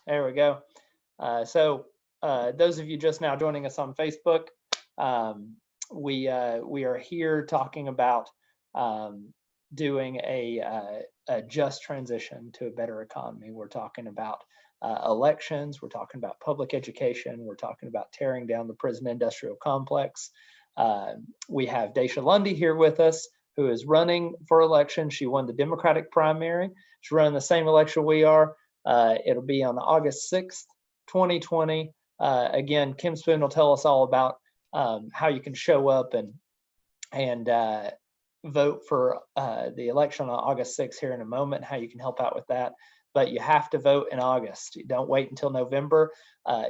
There we go. Those of you just now joining us on Facebook, um, we are here talking about um, doing a just transition to a better economy. We're talking about elections. We're talking about public education. We're talking about tearing down the prison industrial complex. Uh, we have Dasha Lundy here with us, who is running for election. She won the Democratic primary. She's running the same election we are. It'll be on August 6th, 2020. Again, Kim Spoon will tell us all about how you can show up and vote for the election on August 6th here in a moment, how you can help out with that. But you have to vote in August. Don't wait until November.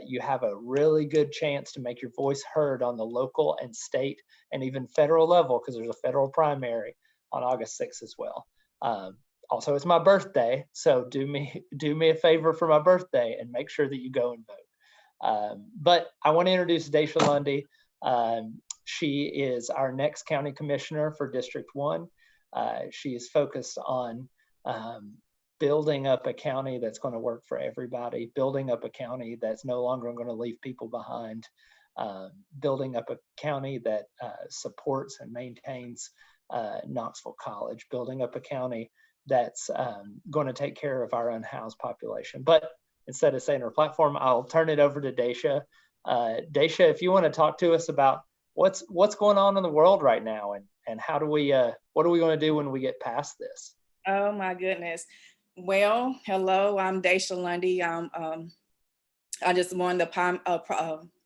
You have a really good chance to make your voice heard on the local and state and even federal level, because there's a federal primary on August 6th as well. Also, it's my birthday, so do me a favor for my birthday and make sure that you go and vote. But I want to introduce Dasha Lundy. She is our next county commissioner for District 1. She is focused on building up a county that's going to work for everybody, building up a county that's no longer going to leave people behind, building up a county that supports and maintains Knoxville College, building up a county that's going to take care of our unhoused population. But instead of saying her platform, I'll turn it over to Dasha. Dasha, if you want to talk to us about what's going on in the world right now, and how do we what are we going to do when we get past this? Oh my goodness. Well, hello, I'm Dasha Lundy. I just won the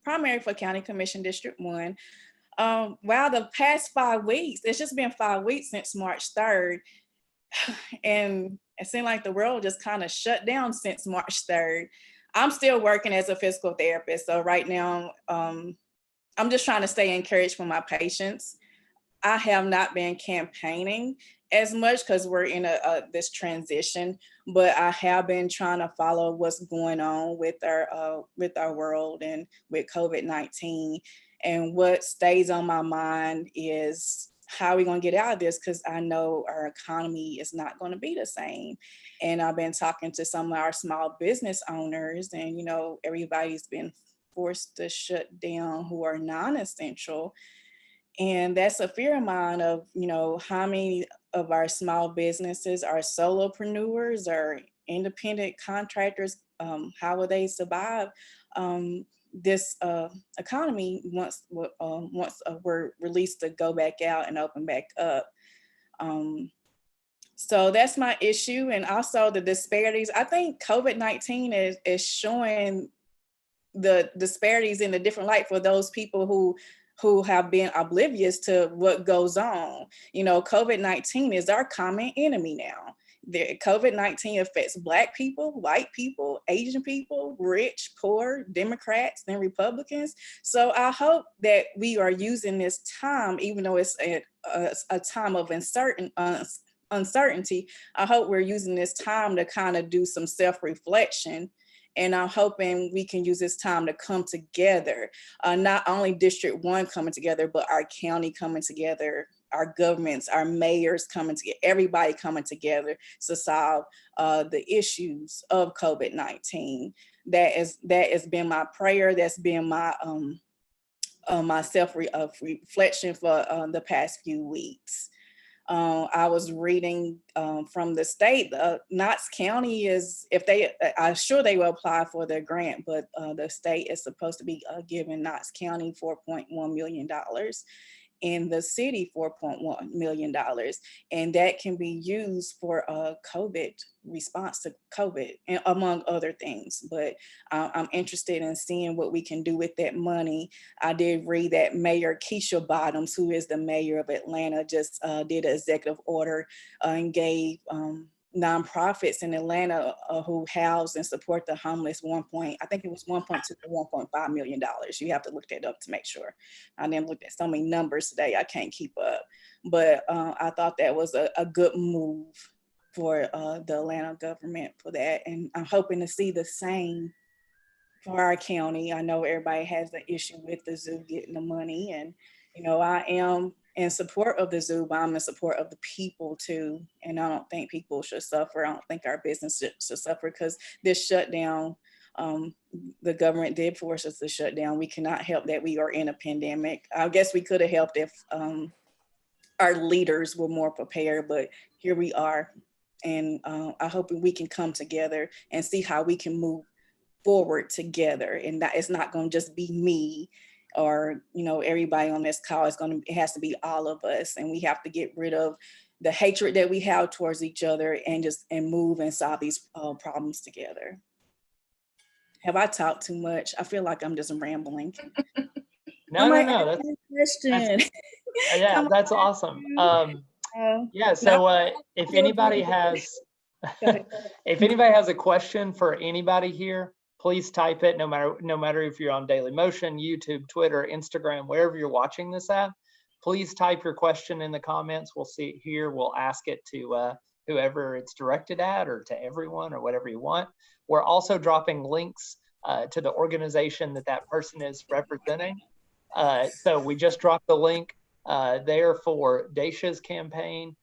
primary for County Commission District 1. Wow, the past 5 weeks, it's just been 5 weeks since March 3rd. And it seemed like the world just kind of shut down since March 3rd. I'm still working as a physical therapist. So right now, I'm just trying to stay encouraged for my patients. I have not been campaigning as much because we're in this transition, but I have been trying to follow what's going on with our world and with COVID-19. And what stays on my mind is how are we going to get out of this, because I know our economy is not going to be the same. And I've been talking to some of our small business owners, and everybody's been forced to shut down who are non-essential. And that's a fear of mine of, how many of our small businesses are solopreneurs or independent contractors. How will they survive this economy once we're released to go back out and open back up? So that's my issue. And also the disparities. I think COVID-19 is showing the disparities in a different light for those people who have been oblivious to what goes on. COVID-19 is our common enemy now. COVID-19 affects Black people, white people, Asian people, rich, poor, Democrats, and Republicans. So I hope that we are using this time, even though it's a time of uncertainty, I hope we're using this time to kind of do some self-reflection. And I'm hoping we can use this time to come together, not only District 1 coming together, but our county coming together, our governments, our mayors coming together, everybody coming together to solve the issues of COVID-19. That has been my prayer. That's been my my self-reflection for the past few weeks. I was reading from the state, Knox County I'm sure they will apply for their grant, but the state is supposed to be giving Knox County $4.1 million and the city $4.1 million. And that can be used for COVID response to COVID, and among other things. But I'm interested in seeing what we can do with that money. I did read that Mayor Keisha Bottoms, who is the mayor of Atlanta, just did an executive order and gave nonprofits in Atlanta who house and support the homeless I think it was 1.2 to 1.5 million dollars. You have to look that up to make sure. I didn't look at so many numbers today, I can't keep up. But I thought that was a good move for the Atlanta government for that. And I'm hoping to see the same for our county. I know everybody has the issue with the zoo getting the money, and I am in support of the zoo, but I'm in support of the people too. And I don't think people should suffer. I don't think our business should suffer, because this shutdown The government did force us to shut down. We cannot help that we are in a pandemic. I guess we could have helped if our leaders were more prepared, but here we are. And I hope we can come together and see how we can move forward together. And that it's not going to just be me or, everybody on this call. It has to be all of us. And we have to get rid of the hatred that we have towards each other and move and solve these problems together. Have I talked too much? I feel like I'm just rambling. No. Question. Yeah, that's awesome. Yeah, so if anybody has a question for anybody here, please type it. No matter if you're on Daily Motion, YouTube, Twitter, Instagram, wherever you're watching this at, please type your question in the comments. We'll see it here. We'll ask it to whoever it's directed at, or to everyone, or whatever you want. We're also dropping links to the organization that person is representing. So we just dropped the link there for Dasha's campaign.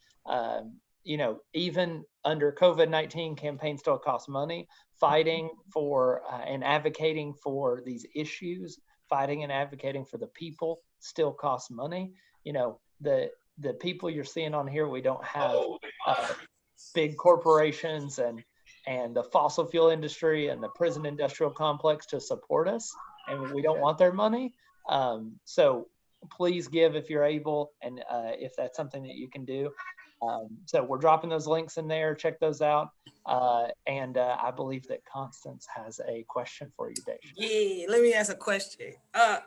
Even under COVID-19, campaigns still cost money. Fighting for and advocating for these issues, fighting and advocating for the people still costs money. The people you're seeing on here, we don't have big corporations and the fossil fuel industry and the prison industrial complex to support us, and we don't want their money. So please give if you're able, and if that's something that you can do. So we're dropping those links in there. Check those out. And I believe that Constance has a question for you, Dasha. Yeah, let me ask a question.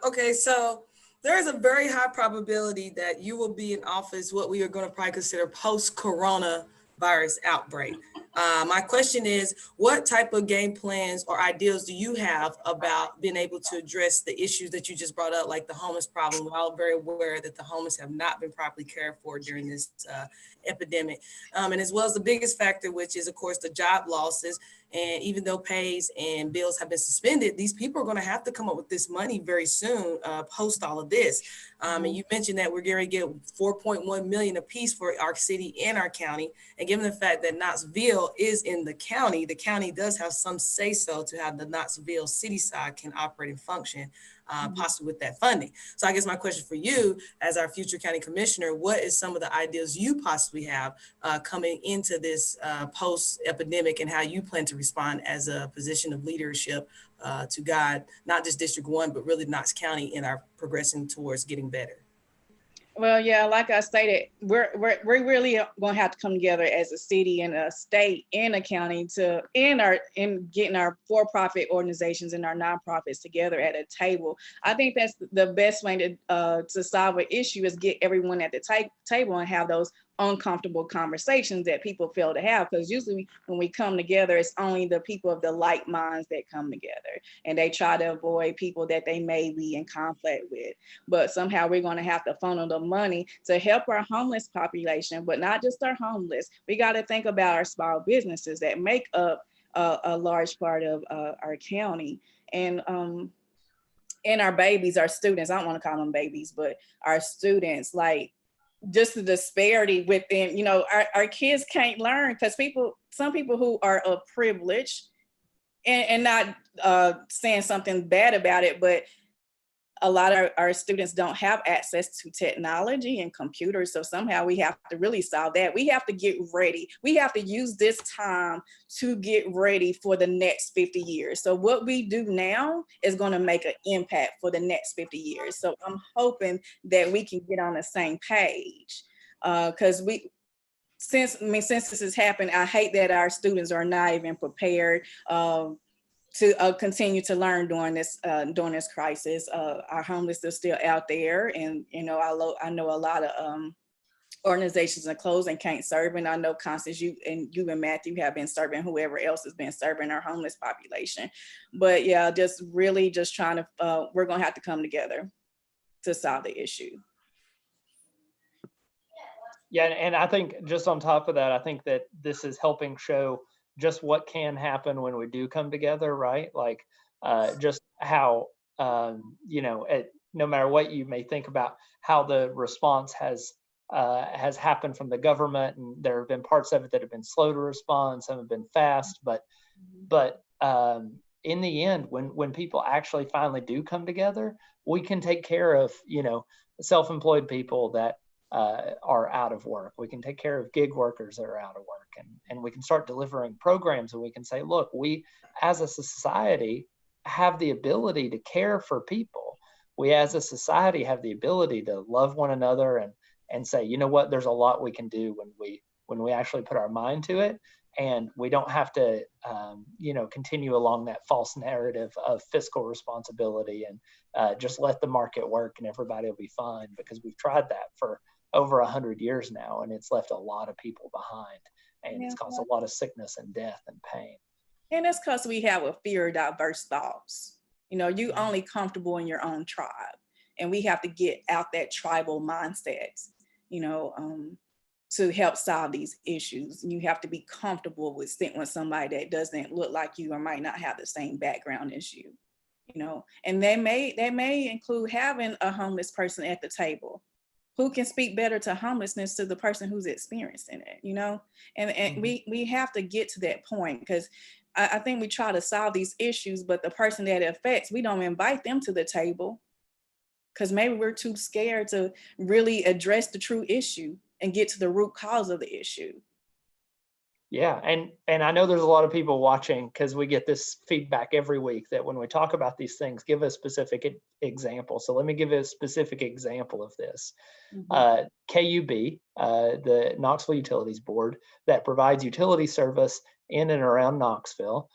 Okay, so there is a very high probability that you will be in office, what we are going to probably consider post-coronavirus outbreak. My question is, what type of game plans or ideas do you have about being able to address the issues that you just brought up, like the homeless problem? We're all very aware that the homeless have not been properly cared for during this epidemic. And as well as the biggest factor, which is, of course, the job losses. And even though pays and bills have been suspended, these people are going to have to come up with this money very soon, post all of this. And you mentioned that we're going to get 4.1 million apiece for our city and our county. And given the fact that Knoxville is in the county does have some say so to how the Knoxville city side can operate and function, possibly with that funding. So I guess my question for you as our future county commissioner, what is some of the ideas you possibly have coming into this post-epidemic, and how you plan to respond as a position of leadership to guide not just District 1, but really Knox County in our progressing towards getting better? Well, yeah, like I stated, we're really going to have to come together as a city and a state and a county in getting our for-profit organizations and our nonprofits together at a table. I think that's the best way to solve an issue, is get everyone at the table and have those uncomfortable conversations that people fail to have, because usually when we come together, it's only the people of the like minds that come together, and they try to avoid people that they may be in conflict with. But somehow we're going to have to funnel the money to help our homeless population, but not just our homeless. We got to think about our small businesses that make up a large part of our county, and our babies, our students. I don't want to call them babies, but our students, like, just the disparity within, our kids can't learn because some people who are of privilege, and not saying something bad about it, but a lot of our students don't have access to technology and computers. So somehow we have to really solve that. We have to get ready. We have to use this time to get ready for the next 50 years. So what we do now is going to make an impact for the next 50 years. So I'm hoping that we can get on the same page, because since this has happened, I hate that our students are not even prepared to continue to learn during this crisis. Our homeless are still out there, and I know a lot of organizations are closed and can't serve. And I know Constance, you and Matthew have been serving, whoever else has been serving our homeless population. But yeah, just trying to. We're gonna have to come together to solve the issue. Yeah, and I think just on top of that, I think that this is helping show just what can happen when we do come together, right? Like just how, no matter what you may think about how the response has happened from the government, and there have been parts of it that have been slow to respond, some have been fast, but in the end, when people actually finally do come together, we can take care of, self-employed people that are out of work. We can take care of gig workers that are out of work, and we can start delivering programs, and we can say, look, we as a society have the ability to care for people. We as a society have the ability to love one another and say, you know what, there's a lot we can do when we actually put our mind to it. And we don't have to, continue along that false narrative of fiscal responsibility and just let the market work and everybody will be fine, because we've tried that for over 100 years now, and it's left a lot of people behind, and it's caused a lot of sickness and death and pain. And that's because we have a fear of diverse thoughts. You only comfortable in your own tribe, and we have to get out that tribal mindset, to help solve these issues. And you have to be comfortable with sitting with somebody that doesn't look like you or might not have the same background as you, and they may include having a homeless person at the table who can speak better to homelessness to the person who's experiencing it, and we have to get to that point, because I think we try to solve these issues, but the person that it affects, we don't invite them to the table because maybe we're too scared to really address the true issue and get to the root cause of the issue. Yeah, and I know there's a lot of people watching, because we get this feedback every week that when we talk about these things, give a specific example. So let me give a specific example of this. KUB, the Knoxville Utilities Board, that provides utility service in and around Knoxville,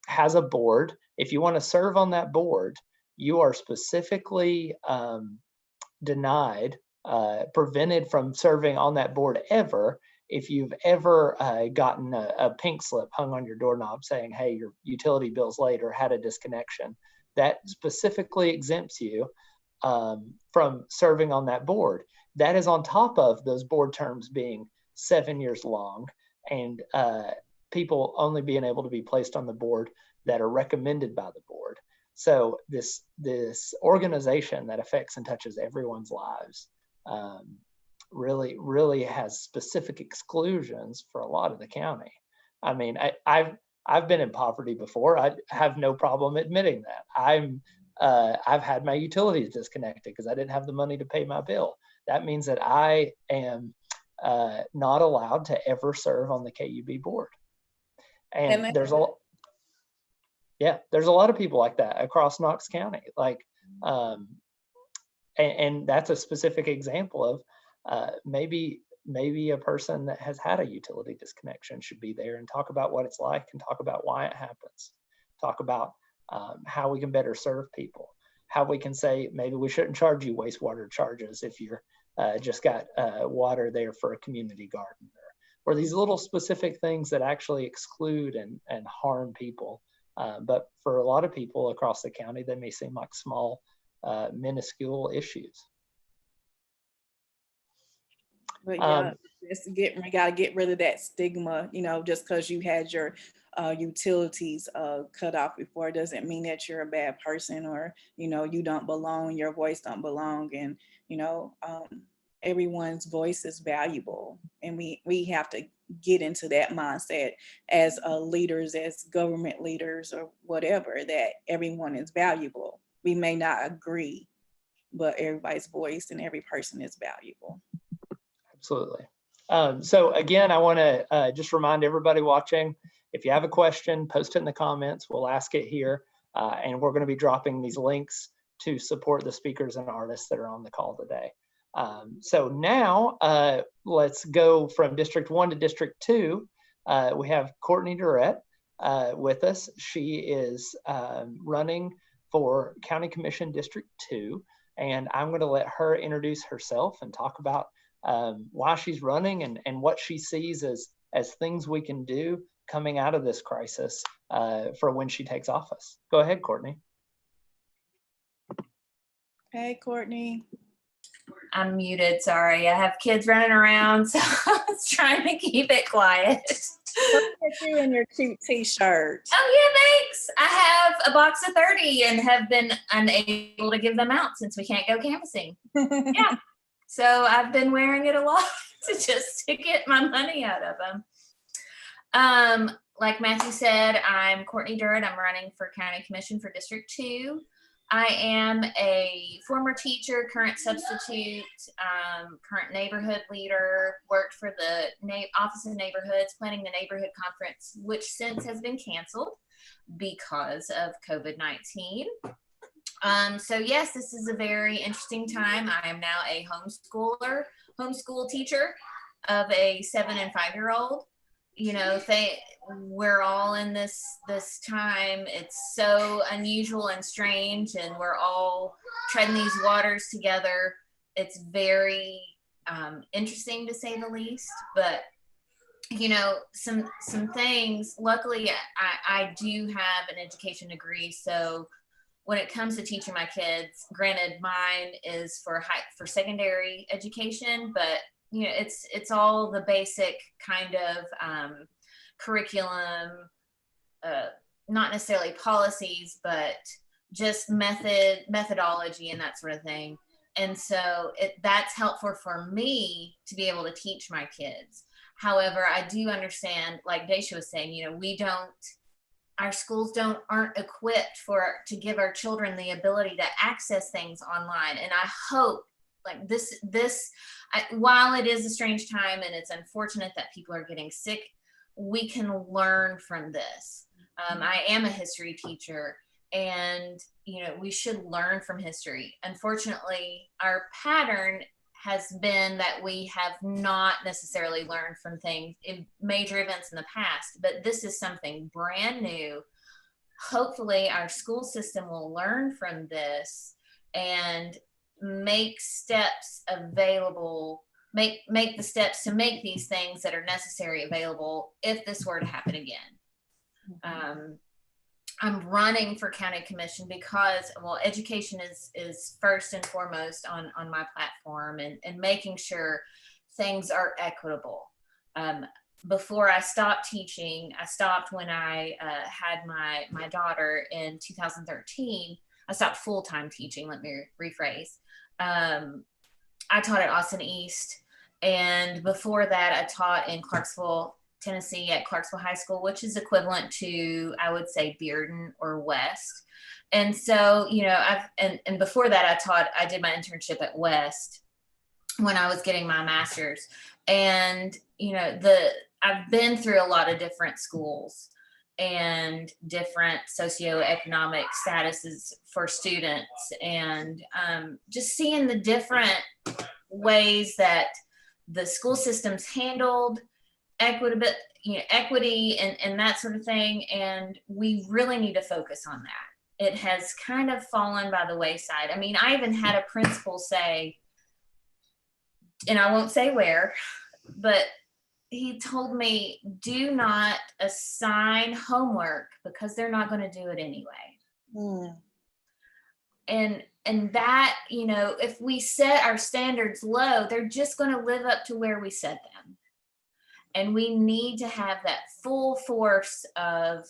has a board. If you want to serve on that board, you are specifically denied, prevented from serving on that board ever if you've ever gotten a pink slip hung on your doorknob saying, hey, your utility bill's late or had a disconnection. That specifically exempts you from serving on that board. That is on top of those board terms being 7 years long, and people only being able to be placed on the board that are recommended by the board. So this organization that affects and touches everyone's lives really has specific exclusions for a lot of the county. I mean, I've been in poverty before. I have no problem admitting that. I've had my utilities disconnected because I didn't have the money to pay my bill. That means that I am not allowed to ever serve on the KUB board. And there's a lot of people like that across Knox County. And that's a specific example of maybe a person that has had a utility disconnection should be there and talk about what it's like and talk about why it happens. Talk about how we can better serve people, how we can say maybe we shouldn't charge you wastewater charges if you're just got water there for a community garden, or these little specific things that actually exclude and harm people. But for a lot of people across the county, they may seem like small, minuscule issues. But yeah, we got to get rid of that stigma, just because you had your utilities cut off before doesn't mean that you're a bad person, or, you don't belong, your voice don't belong. And, everyone's voice is valuable. And we have to get into that mindset as leaders, as government leaders or whatever, that everyone is valuable. We may not agree, but everybody's voice and every person is valuable. Absolutely. So again, I want to just remind everybody watching, if you have a question, post it in the comments. We'll ask it here. And we're going to be dropping these links to support the speakers and artists that are on the call today. So now let's go from District 1 to District 2. We have Courtney Durrett with us. She is running for County Commission District 2. And I'm going to let her introduce herself and talk about why she's running and what she sees as things we can do coming out of this crisis for when she takes office. Go ahead, Courtney. Hey, Courtney. I'm muted, sorry. I have kids running around, so I was trying to keep it quiet. Look at you in your cute t-shirt. Oh yeah, thanks. I have a box of 30 and have been unable to give them out since we can't go canvassing. Yeah. So I've been wearing it a lot to get my money out of them. like Matthew said, I'm Courtney Durrett. I'm running for County Commission for District 2. I am a former teacher, current substitute, current neighborhood leader, worked for the Office of Neighborhoods, planning the neighborhood conference, which since has been canceled because of COVID-19. So yes, this is a very interesting time. I am now a homeschool teacher of a 7 and 5-year-old. You know, we're all in this time. It's so unusual and strange, and we're all treading these waters together. It's very interesting, to say the least. But you know, some things. Luckily, I do have an education degree, so when it comes to teaching my kids, granted, mine is for secondary education, but you know, it's all the basic kind of curriculum, not necessarily policies, but just methodology and that sort of thing. And so that's helpful for me to be able to teach my kids. However, I do understand, like Dasha was saying, you know, our schools aren't equipped to give our children the ability to access things online. And I hope, like while it is a strange time and it's unfortunate that people are getting sick, we can learn from this. I am a history teacher, and you know, we should learn from history. Unfortunately, our pattern has been that we have not necessarily learned from things in major events in the past, but this is something brand new. Hopefully our school system will learn from this and make steps available, make the steps to make these things that are necessary available if this were to happen again. I'm running for county commission because, well, education is first and foremost on my platform, and making sure things are equitable. Before I stopped teaching, I stopped when I had my daughter in 2013. I stopped full-time teaching, let me rephrase. I taught at Austin East, and before that I taught in Clarksville, Tennessee at Clarksville High School, which is equivalent to, I would say, Bearden or West. And so, you know, and before that I did my internship at West when I was getting my master's. And, you know, I've been through a lot of different schools and different socioeconomic statuses for students, and just seeing the different ways that the school system's handled equity and that sort of thing. And we really need to focus on that. It has kind of fallen by the wayside. I mean, I even had a principal say, and I won't say where, but he told me, do not assign homework because they're not going to do it anyway. And that, you know, if we set our standards low, they're just going to live up to where we set them. And we need to have that full force of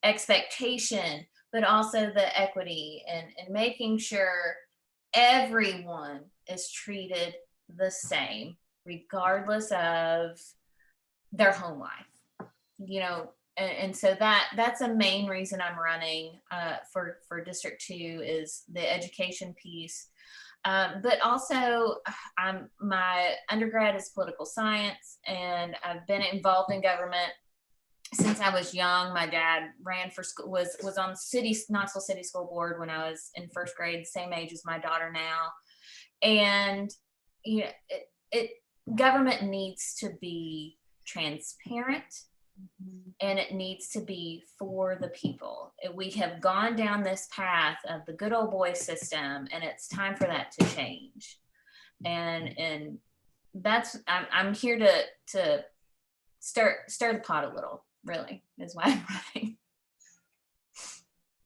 expectation, but also the equity and making sure everyone is treated the same, regardless of their home life, you know. And so that's a main reason I'm running for District 2 is the education piece. But also my undergrad is political science, and I've been involved in government since I was young. My dad ran for school, was on Knoxville City School Board when I was in first grade, same age as my daughter now. And you know, government needs to be transparent, and it needs to be for the people. We have gone down this path of the good old boy system, and it's time for that to change. And that's, I'm here to stir the pot a little, really, is why I'm running.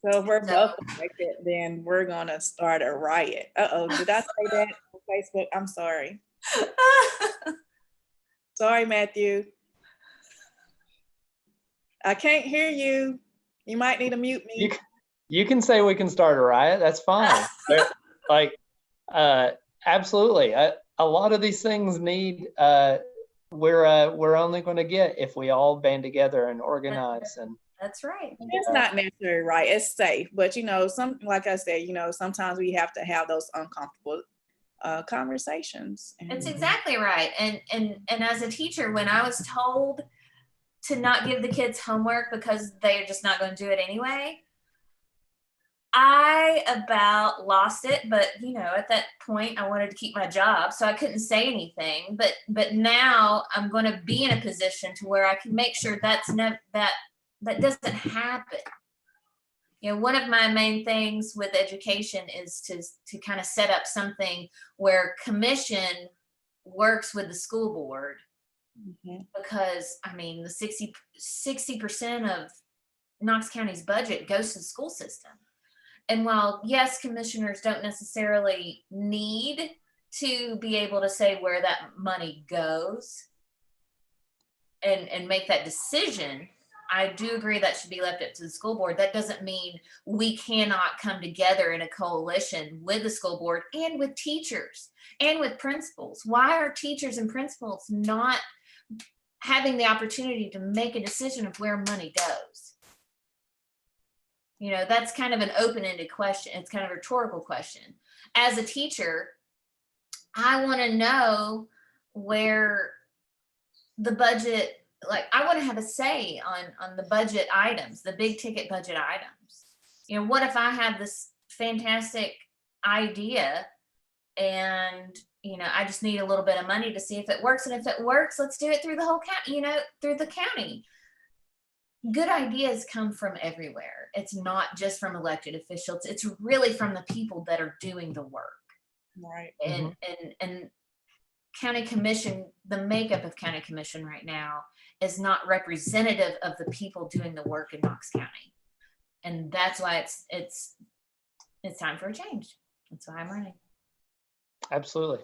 So if we're both elected, then we're gonna start a riot. Did I say that on Facebook? I'm sorry. Sorry, Matthew. I can't hear you. You might need to mute me. You can say we can start a riot. That's fine. Like, absolutely. A lot of these things need we're only going to get if we all band together and organize. And That's right. It's not necessarily right. It's safe, but like I said, sometimes we have to have those uncomfortable conversations. It's exactly right. And as a teacher, when I was told to not give the kids homework because they're just not going to do it anyway, I about lost it. But at that point I wanted to keep my job, so I couldn't say anything. But now I'm going to be in a position to where I can make sure that doesn't happen. One of my main things with education is to kind of set up something where commission works with the school board. Mm-hmm. Because the 60% of Knox County's budget goes to the school system. And while, yes, commissioners don't necessarily need to be able to say where that money goes and make that decision, I do agree that should be left up to the school board. That doesn't mean we cannot come together in a coalition with the school board and with teachers and with principals. Why are teachers and principals not having the opportunity to make a decision of where money goes? That's kind of an open-ended question. It's kind of a rhetorical question. As a teacher, I want to know where the budget, I want to have a say on the budget items, the big ticket budget items. What if I have this fantastic idea and, I just need a little bit of money to see if it works. And if it works, let's do it through the whole county, through the county. Good ideas come from everywhere. It's not just from elected officials. It's really from the people that are doing the work. Right. And county commission, the makeup of county commission right now is not representative of the people doing the work in Knox County. And that's why it's time for a change. That's why I'm running. Absolutely.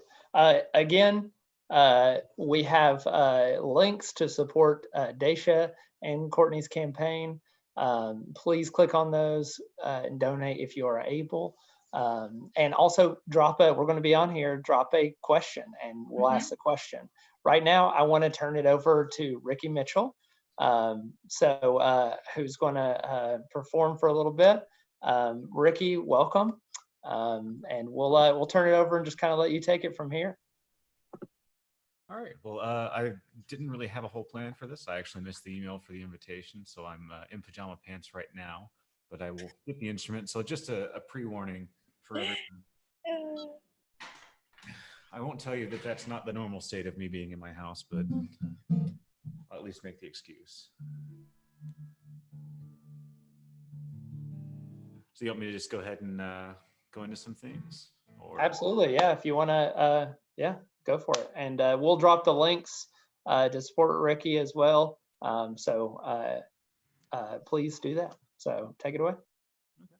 Again, we have links to support Dasha and Courtney's campaign. Please click on those and donate if you are able. And also we're going to be on here, drop a question and we'll ask the question. Right now, I want to turn it over to Ricky Mitchell, who's going to perform for a little bit. Ricky, welcome. And we'll turn it over and just kind of let you take it from here. All right. Well, I didn't really have a whole plan for this. I actually missed the email for the invitation, so I'm in pajama pants right now, but I will get the instrument. So just a pre-warning for everyone. I won't tell you that that's not the normal state of me being in my house, but I'll at least make the excuse. So you want me to just go ahead and go into some things? Or... Absolutely. Yeah. If you want to, go for it. And we'll drop the links to support Ricky as well. Please do that. So take it away. Okay.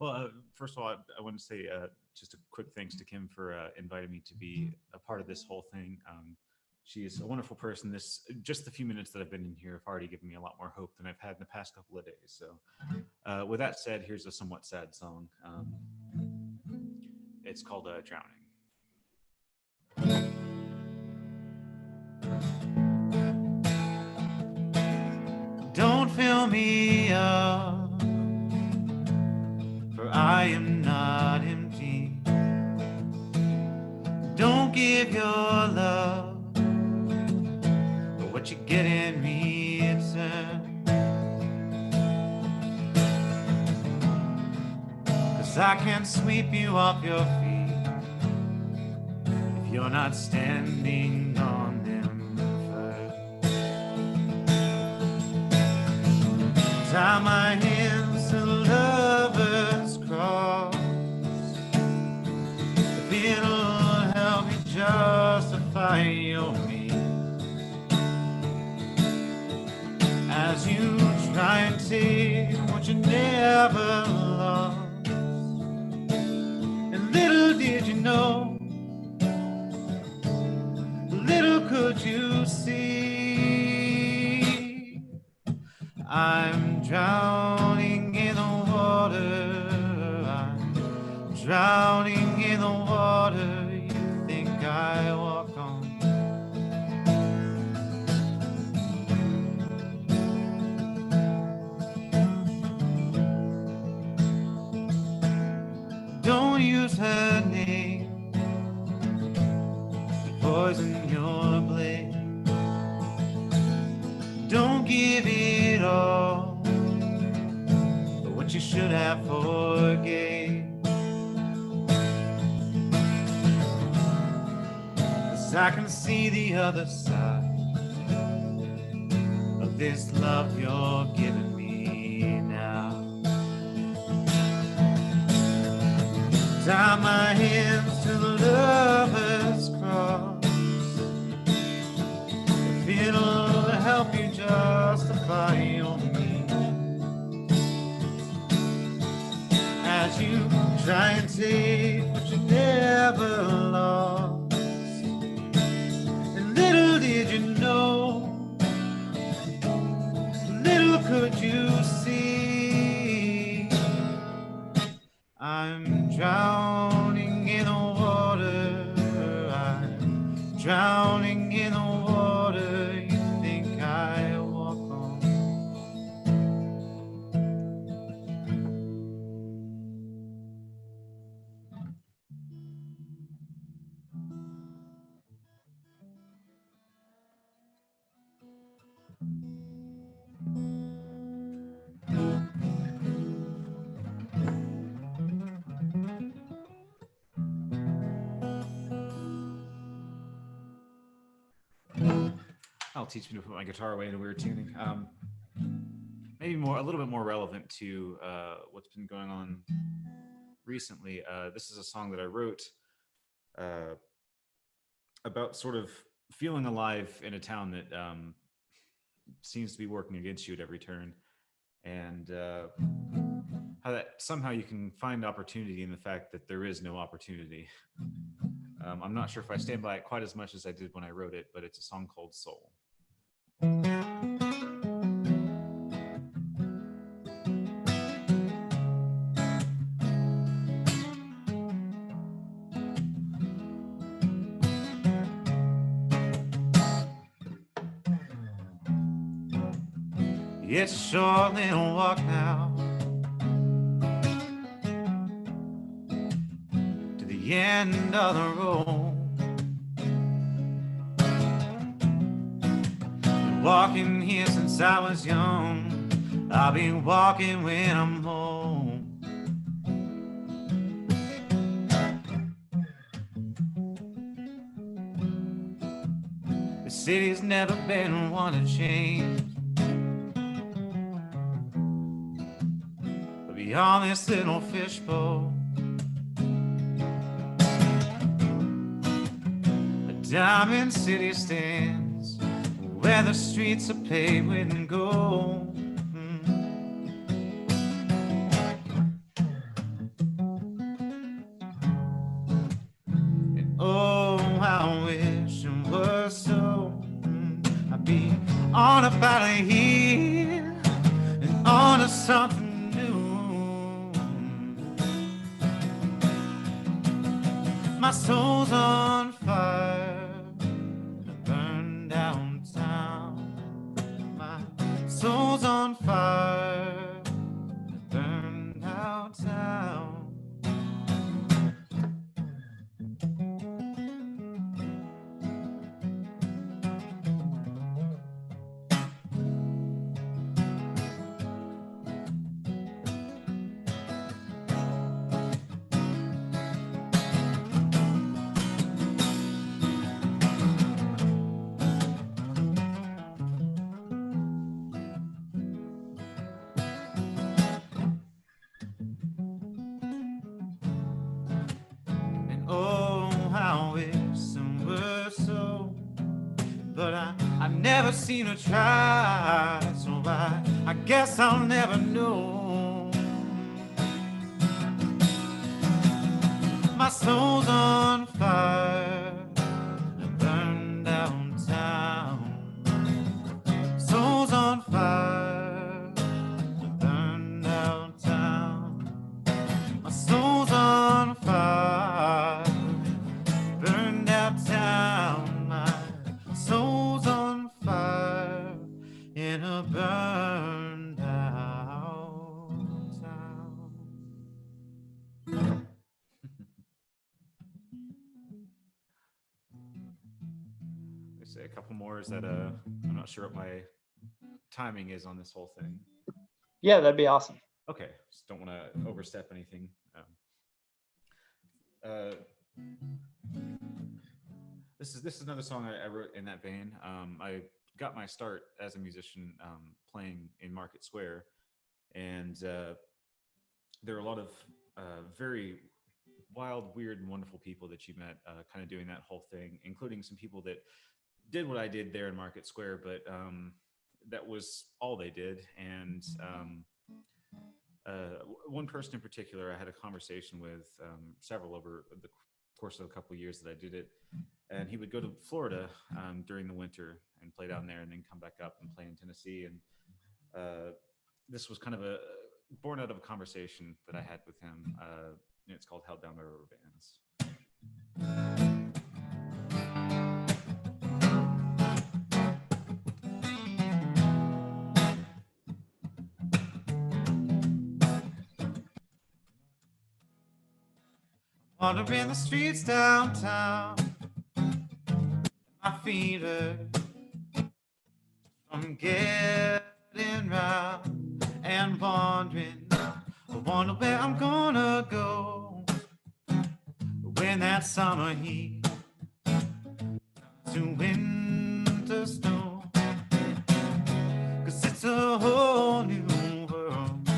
Well, first of all, I want to say just a quick thanks to Kim for inviting me to be a part of this whole thing. She is a wonderful person. Just the few minutes that I've been in here have already given me a lot more hope than I've had in the past couple of days. So with that said, here's a somewhat sad song. It's called Drowning. Don't fill me up, for I am not empty. Don't give your love for what you get in return. 'Cause I can't sweep you off your feet if you're not standing on them first. Tie my hands to lovers' cross, if it'll help you justify your me as you try and take what you never lost. And little did you know, little could you see, I'm drowning in the water, I'm drowning in the water you think I walk on. should have forgave. 'Cause I can see the other side of this love you're giving me now. Tie my hands to the lover's cross, if it'll help you justify your need, as you try and take what you never lost. And little did you know, little could you see, I'm drowning in the water, I'm drowning in the water you think I walk on. I'll teach me to put my guitar away in a weird tuning. Maybe a little bit more relevant to what's been going on recently. This is a song that I wrote about sort of feeling alive in a town that seems to be working against you at every turn, and how that somehow you can find opportunity in the fact that there is no opportunity. I'm not sure if I stand by it quite as much as I did when I wrote it, but it's a song called Soul. It's a short little walk now to the end of the road. Been walking here since I was young, I'll be walking when I'm home. The city's never been one to change, beyond this little fishbowl, a diamond city stands where the streets are paved with gold. And oh, I wish it were so. I'd be on up out of here and on to something. My soul's on fire, burn downtown. My soul's on fire, burn downtown. Never seen her try, so I guess I'll never know. My soul's on fire, burn downtown. Soul's on fire, burn downtown. My soul's on fire, burn downtown. My soul's on fire in a burned out town. Let's say a couple more. Is that I'm not sure what my timing is on this whole thing. Yeah, that'd be awesome. Okay, just don't want to overstep anything. This is another song I wrote in that vein. I got my start as a musician playing in Market Square, and there are a lot of very wild, weird, and wonderful people that you met kind of doing that whole thing, including some people that did what I did there in Market Square, but that was all they did. And one person in particular, I had a conversation with several over the course of a couple of years that I did it. And he would go to Florida during the winter and play down there, and then come back up and play in Tennessee. And this was kind of born out of a conversation that I had with him. It's called Held Down by Rubber Bands. Wandering the streets downtown, my feet hurt from getting round and wandering. I wonder where I'm gonna go when that summer heat turns to winter snow. 'Cause it's a whole new world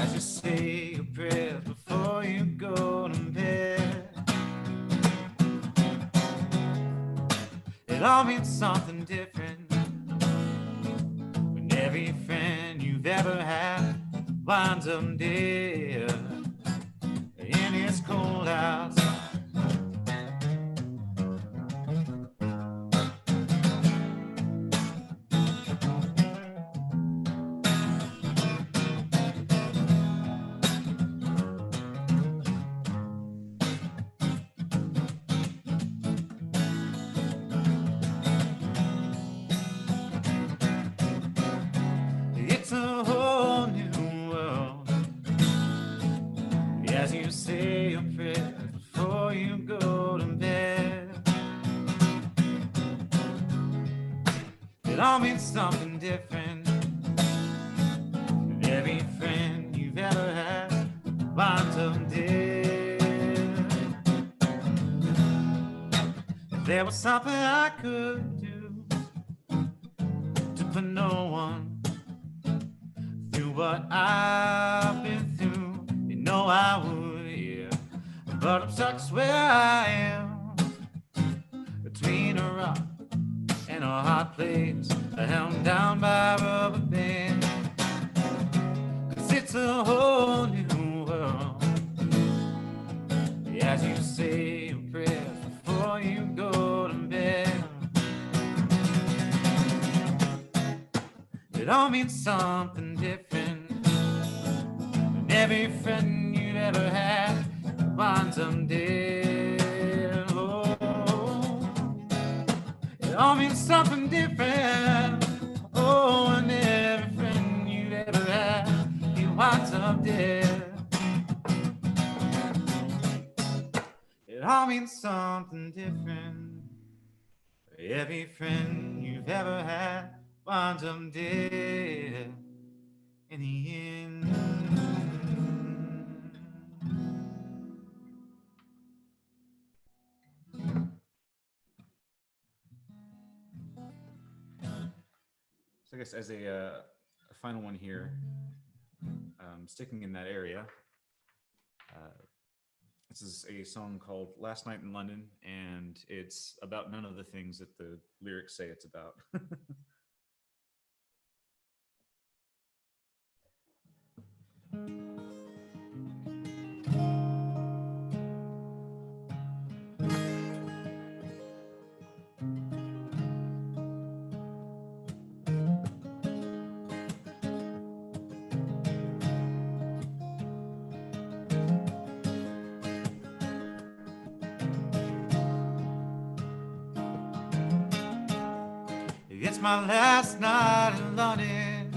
as you say your prayers before you go to bed. It all means something different when every friend you've ever had winds up dead in his cold house. It's a whole new world as you say your prayers before you go to bed. It all means something different, and every friend you've ever had winds up dead. If there was something I could do to put no one through what I've been through, you know I would, yeah. But I'm stuck where I am, between a rock and a hot place, held down by rubber bands. 'Cause it's a whole new world as you say your prayers before you go to bed. It all means something different, and every friend you've ever had winds up dead. Oh, it all means something different. Oh, and every friend you've ever had, he winds up dead. It all means something different. Every friend you've ever had winds up dead in the end. So I guess as a final one here, sticking in that area, this is a song called Last Night in London, and it's about none of the things that the lyrics say it's about. It's my last night in London.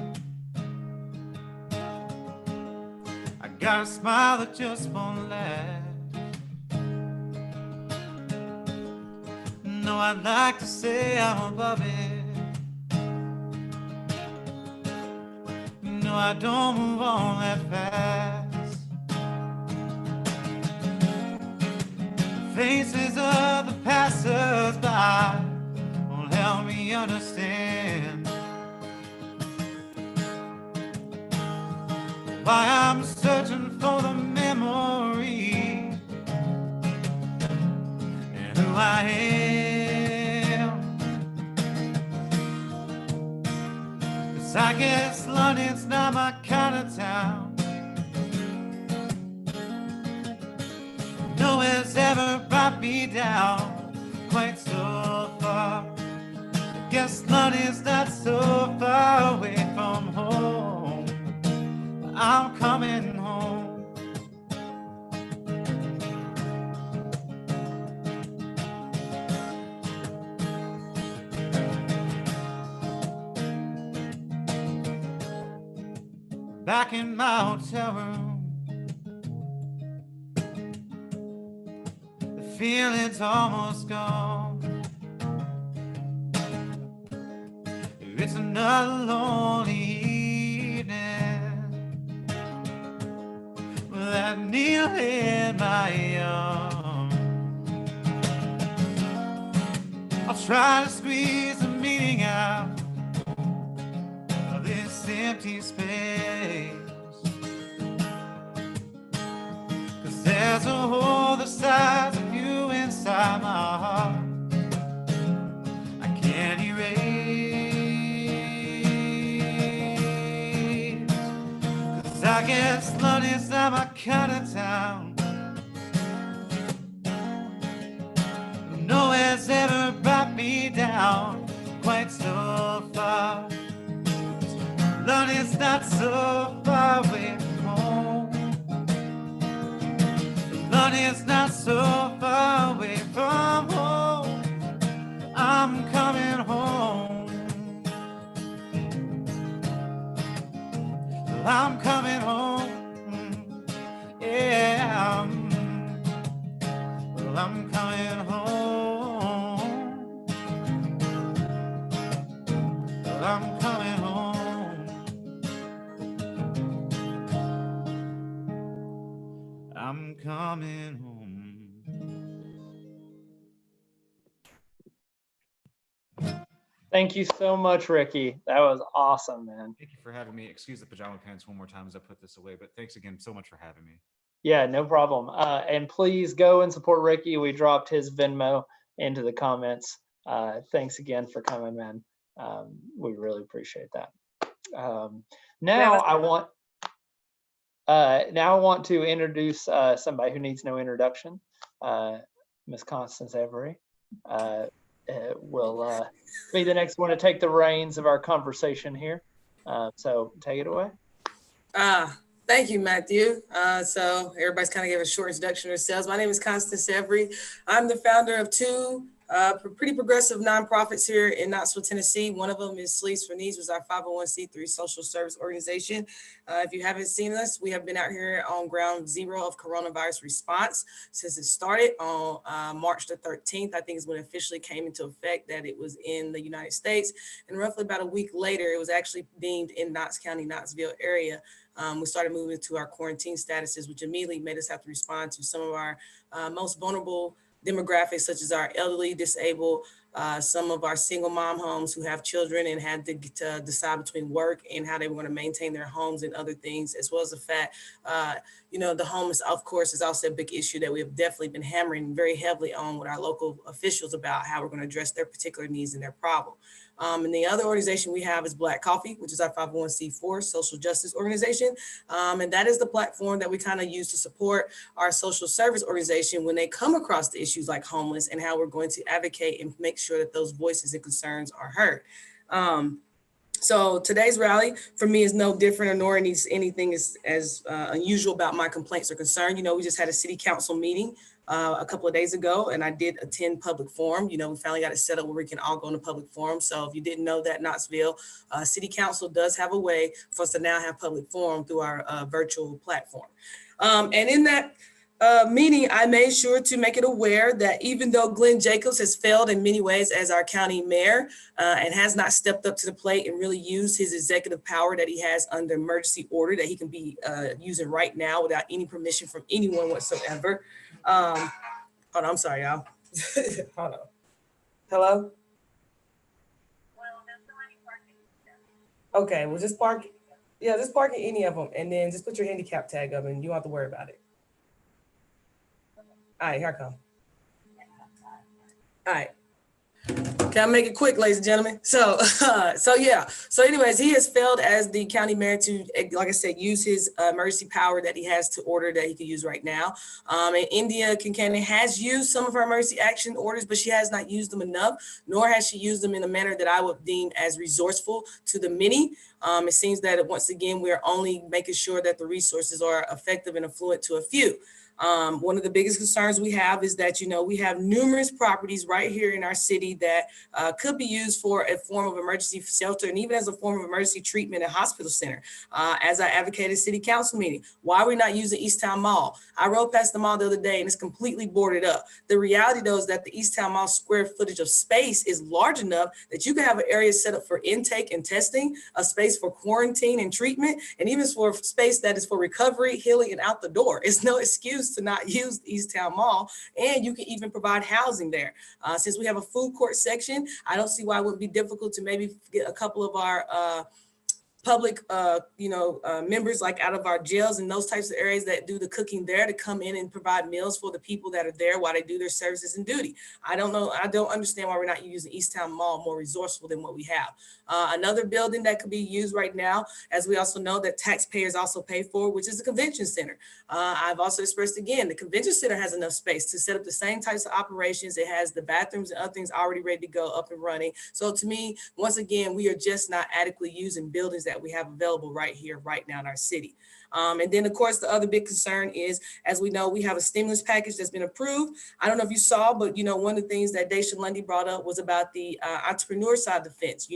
I got a smile that just won't last. No, I'd like to say I'm above it. No, no, I don't move on that fast. Faces of the passers-by won't help me understand why I'm searching for the memory and who I am. 'Cause I guess London's not my kind of town. Nowhere's ever brought me down quite so far. I guess London's not so far away from home. I'm coming home. Back in my hotel room, the feeling's almost gone. It's another lonely evening with that needle in my arm. I'll try to squeeze the meaning out of this empty space, 'cause there's a hole the size of you inside my heart I can't erase. 'Cause I guess Lundy's not my kind of town. Nowhere's ever brought me down quite so far. Lundy's not so far away from home. Lundy's not so far away from home. I'm coming home. I'm coming home. Yeah. Well, I'm coming home. Well, I'm coming home. I'm coming home. Thank you so much, Ricky. That was awesome, man. Thank you for having me. Excuse the pajama pants one more time as I put this away, but thanks again so much for having me. Yeah, no problem. And please go and support Ricky. We dropped his Venmo into the comments. Thanks again for coming, man. We really appreciate that. Now I want to introduce somebody who needs no introduction. Miss Constance Every will be the next one to take the reins of our conversation here. So take it away. Thank you, Matthew. So everybody's kind of gave a short introduction to themselves. My name is Constance Every. I'm the founder of two pretty progressive nonprofits here in Knoxville, Tennessee. One of them is Sleeves for Needs, which is our 501c3 social service organization. If you haven't seen us, we have been out here on ground zero of coronavirus response since it started on March the 13th. I think is when it officially came into effect that it was in the United States. And roughly about a week later, it was actually deemed in Knox County, Knoxville area. We started moving to our quarantine statuses, which immediately made us have to respond to some of our most vulnerable demographics, such as our elderly, disabled, some of our single mom homes who have children and had to decide between work and how they were going to maintain their homes and other things, as well as the fact, the homeless, of course, is also a big issue that we have definitely been hammering very heavily on with our local officials about how we're going to address their particular needs and their problem. And the other organization we have is Black Coffee, which is our 501c4 social justice organization. And that is the platform that we kind of use to support our social service organization when they come across the issues like homeless and how we're going to advocate and make sure that those voices and concerns are heard. So today's rally for me is no different nor anything as unusual about my complaints or concern. We just had a city council meeting a couple of days ago, and I did attend public forum. We finally got it set up where we can all go into public forum. So if you didn't know that, Knoxville City Council does have a way for us to now have public forum through our virtual platform. And in that meeting, I made sure to make it aware that even though Glenn Jacobs has failed in many ways as our county mayor and has not stepped up to the plate and really used his executive power that he has under emergency order that he can be using right now without any permission from anyone whatsoever. Hold on, I'm sorry, y'all. Hold on. Hello? Okay, well, just park. Yeah, just park in any of them and then just put your handicap tag up and you don't have to worry about it. All right, here I come. All right. Can I make it quick, ladies and gentlemen? So yeah. So anyways, he has failed as the county mayor to, like I said, use his emergency power that he has to order that he can use right now. And India Kincannon has used some of her emergency action orders, but she has not used them enough, nor has she used them in a manner that I would deem as resourceful to the many. It seems that once again, we're only making sure that the resources are effective and affluent to a few. One of the biggest concerns we have is that, we have numerous properties right here in our city that could be used for a form of emergency shelter and even as a form of emergency treatment and hospital center. As I advocated city council meeting, why are we not using East Town Mall? I rode past the mall the other day and it's completely boarded up. The reality though is that the East Town Mall square footage of space is large enough that you can have an area set up for intake and testing, a space for quarantine and treatment, and even for space that is for recovery, healing, and out the door. It's no excuse to not use the East Town Mall, and you can even provide housing there. Since we have a food court section, I don't see why it would be difficult to maybe get a couple of our public, members like out of our jails and those types of areas that do the cooking there to come in and provide meals for the people that are there while they do their services and duty. I don't know. I don't understand why we're not using East Town Mall more resourceful than what we have. Another building that could be used right now, as we also know that taxpayers also pay for, which is the convention center. I've also expressed again, the convention center has enough space to set up the same types of operations. It has the bathrooms and other things already ready to go up and running. So to me, once again, we are just not adequately using buildings that we have available right here, right now in our city. And then of course, the other big concern is, as we know, we have a stimulus package that's been approved. I don't know if you saw, but one of the things that Dasha Lundy brought up was about the entrepreneur side of the fence.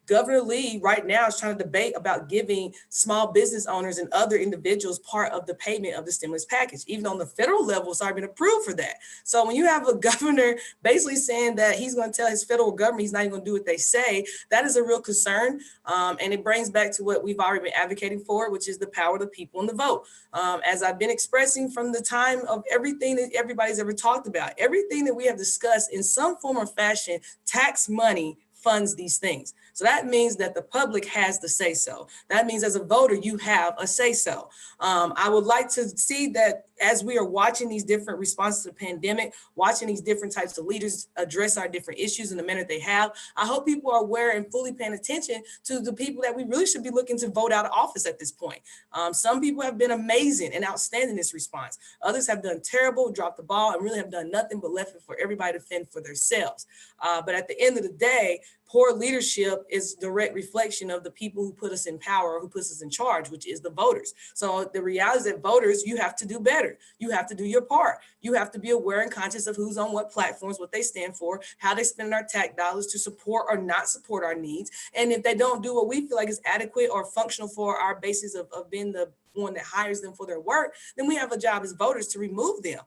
Governor Lee right now is trying to debate about giving small business owners and other individuals part of the payment of the stimulus package. Even on the federal level, it's already been approved for that. So when you have a governor basically saying that he's going to tell his federal government he's not even going to do what they say, that is a real concern. And it brings back to what we've already been advocating for, which is the power of the people and the vote. As I've been expressing from the time of everything that everybody's ever talked about, everything that we have discussed in some form or fashion, tax money funds these things. So that means that the public has the say so. That means as a voter, you have a say so. I would like to see that as we are watching these different responses to the pandemic, watching these different types of leaders address our different issues in the manner they have, I hope people are aware and fully paying attention to the people that we really should be looking to vote out of office at this point. Some people have been amazing and outstanding in this response. Others have done terrible, dropped the ball, and really have done nothing but left it for everybody to fend for themselves. But at the end of the day, poor leadership is direct reflection of the people who put us in power, who puts us in charge, which is the voters. So the reality is that voters, you have to do better. You have to do your part. You have to be aware and conscious of who's on what platforms, what they stand for, how they spend our tax dollars to support or not support our needs. And if they don't do what we feel like is adequate or functional for our basis of being the one that hires them for their work, then we have a job as voters to remove them.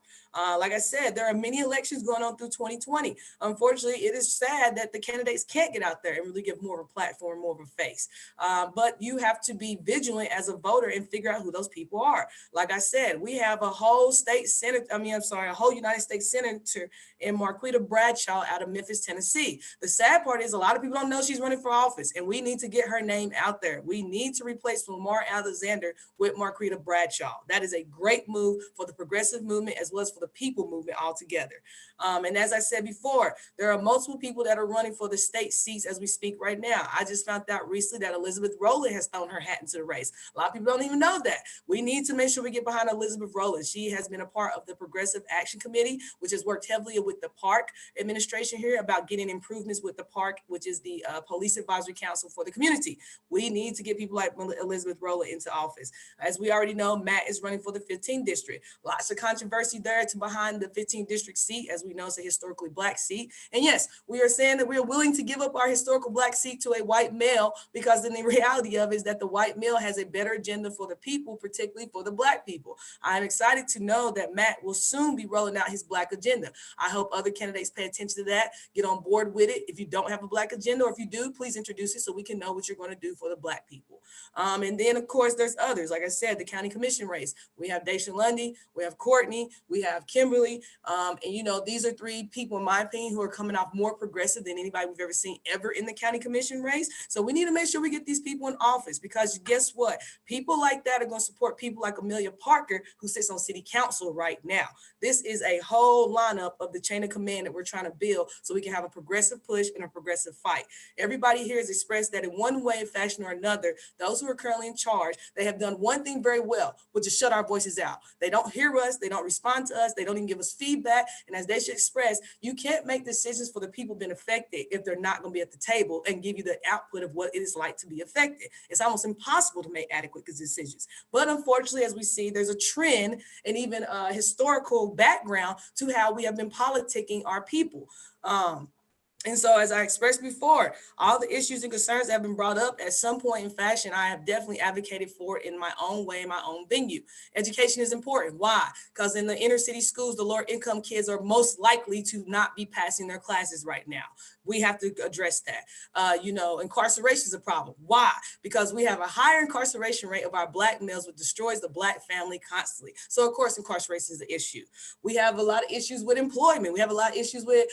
Like I said, there are many elections going on through 2020. Unfortunately, it is sad that the candidates can't get out there and really give more of a platform, more of a face. But you have to be vigilant as a voter and figure out who those people are. Like I said, we have a whole a whole United States Senator in Marquita Bradshaw out of Memphis, Tennessee. The sad part is a lot of people don't know she's running for office, and we need to get her name out there. We need to replace Lamar Alexander with Marquita Bradshaw. That is a great move for the progressive movement as well as for the people movement altogether. And as I said before, there are multiple people that are running for the state seats as we speak right now. I just found out recently that Elizabeth Rowland has thrown her hat into the race. A lot of people don't even know that. We need to make sure we get behind Elizabeth Rowland. She has been a part of the Progressive Action Committee, which has worked heavily with the park administration here about getting improvements with the park, which is the police advisory council for the community. We need to get people like Elizabeth Rowland into office. As we already know, Matt is running for the 15th district. Lots of controversy there to behind the 15th district seat. As we know, it's a historically Black seat. And yes, we are saying that we are willing to give up our historical Black seat to a white male, because then the reality of it is that the white male has a better agenda for the people, particularly for the Black people. I'm excited to know that Matt will soon be rolling out his Black agenda. I hope other candidates pay attention to that, get on board with it. If you don't have a Black agenda, or if you do, please introduce it so we can know what you're going to do for the Black people. And then, of course, there's others. Like I said, the county commission race. We have Dasha Lundy, we have Courtney, we have Kimberly. And, you know, these are three people, in my opinion, who are coming off more progressive than anybody we've ever seen ever in the county commission race. So we need to make sure we get these people in office, because guess what? People like that are going to support people like Amelia Parker, who sits on city council right now. This is a whole lineup of the chain of command that we're trying to build so we can have a progressive push and a progressive fight. Everybody here has expressed that in one way, fashion, or another, those who are currently in charge, they have done one thing very well, which is shut our voices out. They don't hear us, they don't respond to us, they don't even give us feedback. And as they should express, you can't make decisions for the people being affected if they're not going to be at the table and give you the output of what it is like to be affected. It's almost impossible to make adequate decisions. But unfortunately, as we see, there's a trend and even a historical background to how we have been politicking our people. And so, as I expressed before, all the issues and concerns that have been brought up at some point in fashion, I have definitely advocated for in my own way, in my own venue. Education is important. Why? Because in the inner city schools, the lower income kids are most likely to not be passing their classes right now. We have to address that. You know, incarceration is a problem. Why? Because we have a higher incarceration rate of our Black males, which destroys the Black family constantly. So, of course, incarceration is an issue. We have a lot of issues with employment. We have a lot of issues with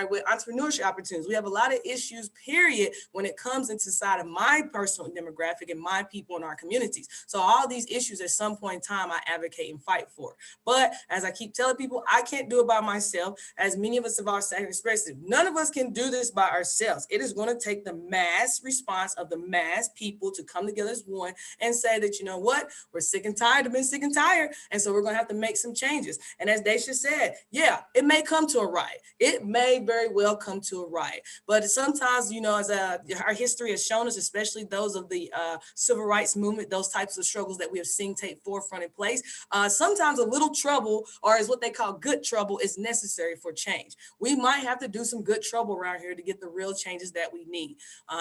with entrepreneurship opportunities. We have a lot of issues, period, when it comes into side of my personal demographic and my people in our communities. So all these issues at some point in time, I advocate and fight for. But as I keep telling people, I can't do it by myself. As many of us have already expressed it, none of us can do this by ourselves. It is going to take the mass response of the mass people to come together as one and say that, you know what, we're sick and tired of being sick and tired. And so we're going to have to make some changes. And as Dasha said, yeah, it may come to a riot. It may very well come to a riot. But sometimes, you know, as our history has shown us, especially those of the civil rights movement, those types of struggles that we have seen take forefront in place, sometimes a little trouble, or is what they call good trouble, is necessary for change. We might have to do some good trouble around here to get the real changes that we need.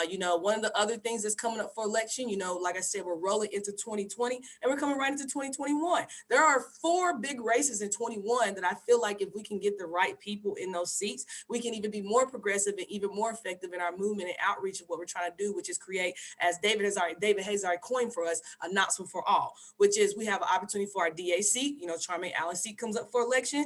You know, one of the other things that's coming up for election, you know, like I said, we're rolling into 2020 and we're coming right into 2021. There are 4 big races in 21 that I feel like if we can get the right people in those seats, we can even be more progressive and even more effective in our movement and outreach of what we're trying to do, which is create, as David Hayes already coined for us, a Knoxville for all, which is we have an opportunity for our DA seat. You know, Charmaine Allen seat comes up for election.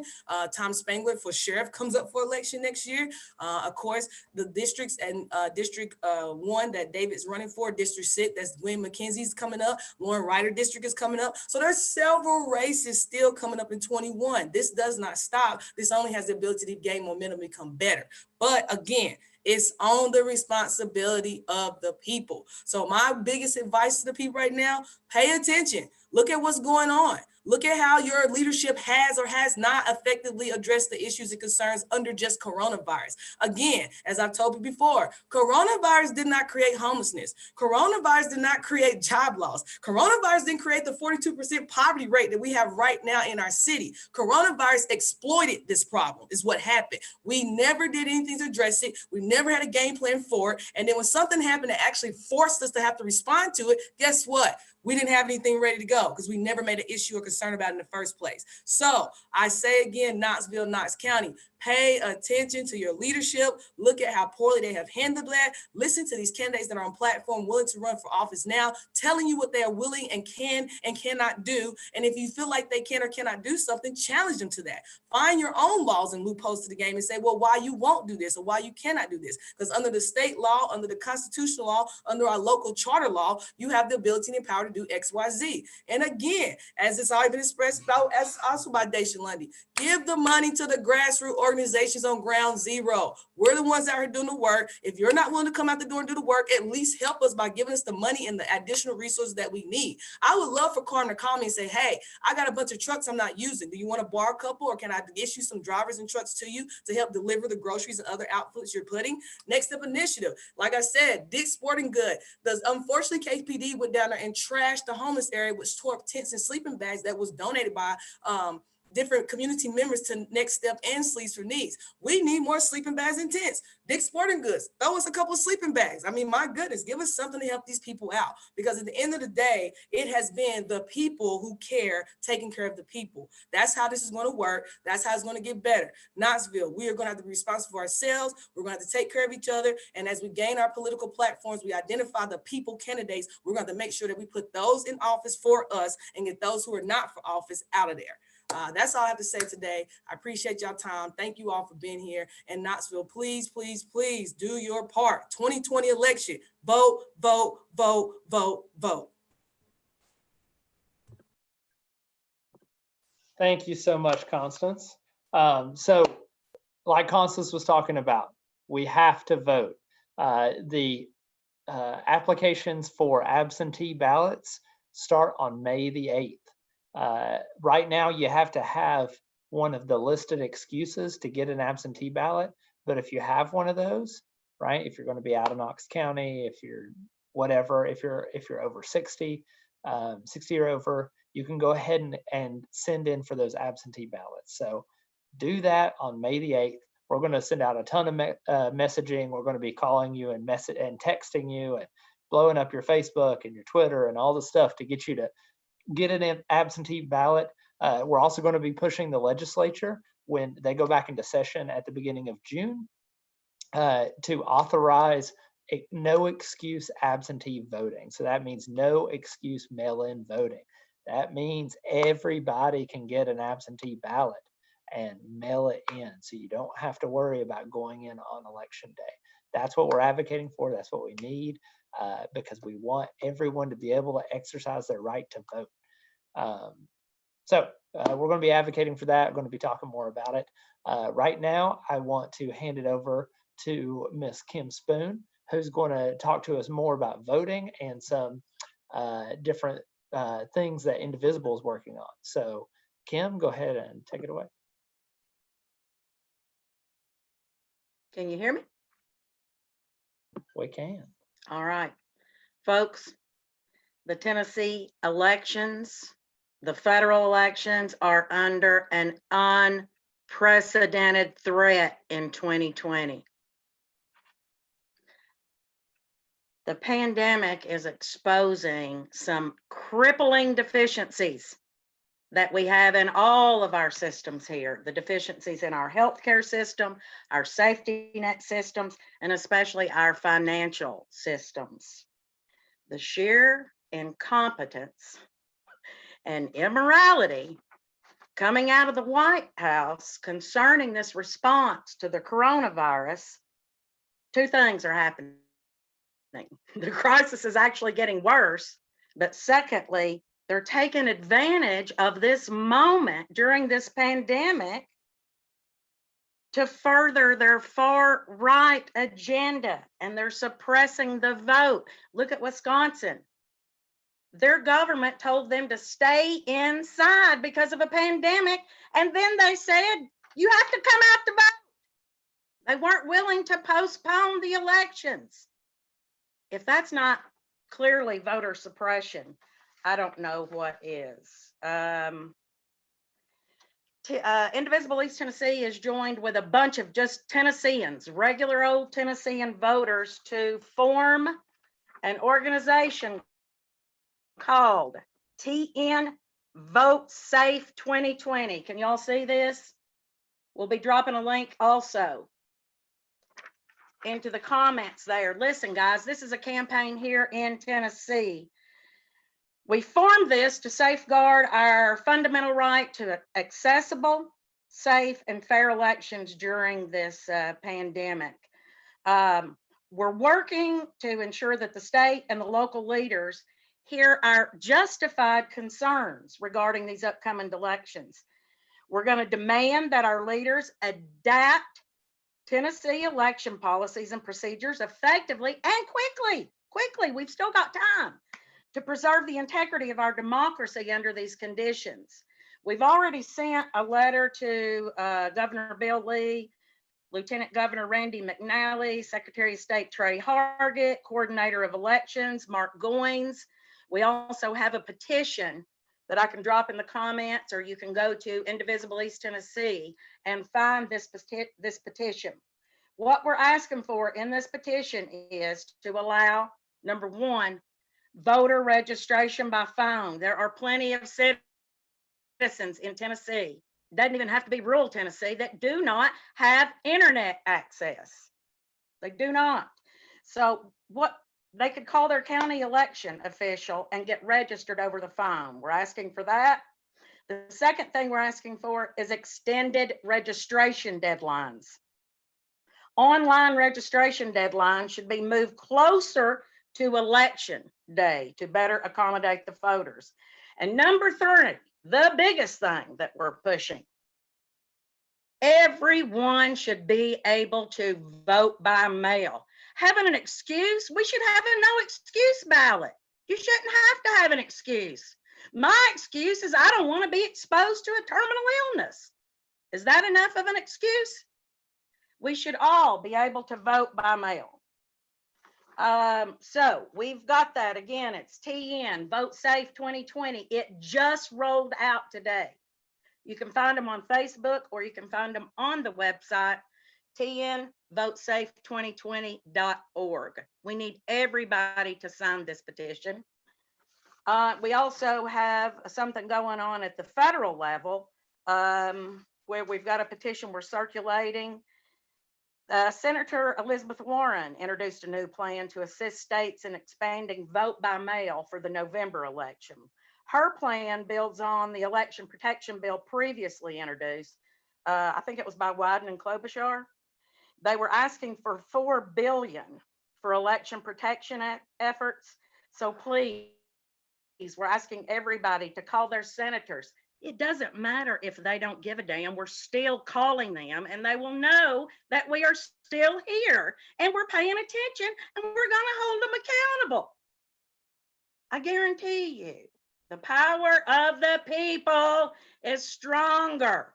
Tom Spangler for sheriff comes up for election next year. Of course, the districts and District 1 that David's running for, District 6, that's Gwen McKenzie's coming up. Lauren Ryder district is coming up. So there's several races still coming up in 21. This does not stop. This only has the ability to gain momentum and become better. But again, it's on the responsibility of the people. So my biggest advice to the people right now, pay attention. Look at what's going on. Look at how your leadership has or has not effectively addressed the issues and concerns under just coronavirus. Again, as I've told you before, coronavirus did not create homelessness. Coronavirus did not create job loss. Coronavirus didn't create the 42% poverty rate that we have right now in our city. Coronavirus exploited this problem, is what happened. We never did anything to address it. We never had a game plan for it. And then when something happened that actually forced us to have to respond to it, guess what? We didn't have anything ready to go because we never made an issue or concern about it in the first place. So I say again, Knoxville, Knox County, pay attention to your leadership. Look at how poorly they have handled that. Listen to these candidates that are on platform willing to run for office now, telling you what they are willing and can and cannot do. And if you feel like they can or cannot do something, challenge them to that. Find your own laws and loopholes to the game and say, well, why you won't do this or why you cannot do this. Because under the state law, under the constitutional law, under our local charter law, you have the ability and power to do X, Y, Z. And again, as it's already been expressed about as also by Dasha Lundy. Give the money to the grassroots organizations on ground zero. We're the ones that are doing the work. If you're not willing to come out the door and do the work, at least help us by giving us the money and the additional resources that we need. I would love for Courtney to call me and say, hey, I got a bunch of trucks I'm not using. Do you want to borrow a couple, or can I issue some drivers and trucks to you to help deliver the groceries and other outputs you're putting? Next Step Initiative. Like I said, Dick's Sporting Good. Unfortunately, KPD went down there and trashed the homeless area, which tore up tents and sleeping bags that was donated by different community members to Next Step and Sleeps for Needs. We need more sleeping bags and tents. Dick's Sporting Goods, throw us a couple of sleeping bags. I mean, my goodness, give us something to help these people out. Because at the end of the day, it has been the people who care, taking care of the people. That's how this is going to work. That's how it's going to get better. Knoxville, we are going to have to be responsible for ourselves. We're going to have to take care of each other. And as we gain our political platforms, we identify the people candidates. We're going to make sure that we put those in office for us and get those who are not for office out of there. That's all I have to say today. I appreciate y'all time. Thank you all for being here. And Knoxville, please, please, please do your part. 2020 election, vote, vote, vote, vote, vote. Thank you so much, Constance. So like Constance was talking about, we have to vote. The applications for absentee ballots start on May the 8th. Right now, you have to have one of the listed excuses to get an absentee ballot. But if you have one of those, right, if you're going to be out of Knox County, if you're whatever, if you're over 60 or over, you can go ahead and send in for those absentee ballots. So do that on May the 8th. We're going to send out a ton of messaging. We're going to be calling you and texting you and blowing up your Facebook and your Twitter and all the stuff to get you to get an absentee ballot. We're also going to be pushing the legislature when they go back into session at the beginning of June to authorize a no excuse absentee voting. So that means no excuse mail-in voting. That means everybody can get an absentee ballot and mail it in, so you don't have to worry about going in on election day. That's what we're advocating for. That's what we need, because we want everyone to be able to exercise their right to vote. So we're going to be advocating for that. We're going to be talking more about it. Right now, I want to hand it over to Miss Kim Spoon, who's going to talk to us more about voting and some different things that Indivisible is working on. So Kim, go ahead and take it away. Can you hear me? We can. All right, folks, the Tennessee elections, the federal elections are under an unprecedented threat in 2020. The pandemic is exposing some crippling deficiencies that we have in all of our systems here, the deficiencies in our healthcare system, our safety net systems, and especially our financial systems. The sheer incompetence and immorality coming out of the White House concerning this response to the coronavirus, two things are happening. The crisis is actually getting worse, but secondly, they're taking advantage of this moment during this pandemic to further their far right agenda, and they're suppressing the vote. Look at Wisconsin. Their government told them to stay inside because of a pandemic, and then they said, you have to come out to vote. They weren't willing to postpone the elections. If that's not clearly voter suppression, I don't know what is. Indivisible East Tennessee is joined with a bunch of just Tennesseans, regular old Tennessean voters, to form an organization called TN Vote Safe 2020. Can y'all see this? We'll be dropping a link also into the comments there. Listen, guys, this is a campaign here in Tennessee. We formed this to safeguard our fundamental right to accessible, safe, and fair elections during this pandemic. We're working to ensure that the state and the local leaders hear our justified concerns regarding these upcoming elections. We're going to demand that our leaders adapt Tennessee election policies and procedures effectively and quickly. We've still got time to preserve the integrity of our democracy under these conditions. We've already sent a letter to Governor Bill Lee, Lieutenant Governor Randy McNally, Secretary of State Trey Hargett, Coordinator of Elections Mark Goines. We also have a petition that I can drop in the comments, or you can go to Indivisible East Tennessee and find this petition. What we're asking for in this petition is to allow, number one, voter registration by phone. There are plenty of citizens in Tennessee, doesn't even have to be rural Tennessee, that do not have internet access. They do not. So what they could call their county election official and get registered over the phone. We're asking for that. The second thing we're asking for is extended registration deadlines. Online registration deadlines should be moved closer to election day to better accommodate the voters. And number three, the biggest thing that we're pushing, everyone should be able to vote by mail. Having an excuse, we should have a no excuse ballot. You shouldn't have to have an excuse. My excuse is I don't want to be exposed to a terminal illness. Is that enough of an excuse? We should all be able to vote by mail. So we've got that. Again, it's TN Vote Safe 2020. It just rolled out today. You can find them on Facebook, or you can find them on the website, tnvotesafe2020.org. We need everybody to sign this petition. We also have something going on at the federal level where we've got a petition we're circulating. Senator Elizabeth Warren introduced a new plan to assist states in expanding vote by mail for the November election. Her plan builds on the election protection bill previously introduced. I think it was by Wyden and Klobuchar. They were asking for $4 billion for election protection efforts. So please, we're asking everybody to call their senators. It doesn't matter if they don't give a damn. We're still calling them, and they will know that we are still here and we're paying attention, and we're going to hold them accountable. I guarantee you, the power of the people is stronger.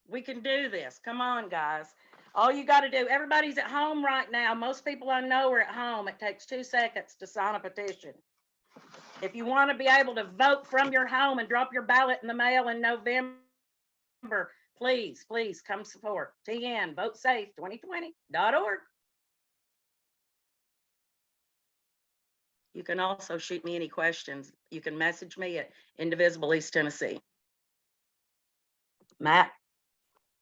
We can do this. Come on, guys. All you got to do, everybody's at home right now. Most people I know are at home. It takes 2 seconds to sign a petition. If you want to be able to vote from your home and drop your ballot in the mail in November, please come support tnvotesafe2020.org. You can also shoot me any questions. You can message me at Indivisible East Tennessee. Matt.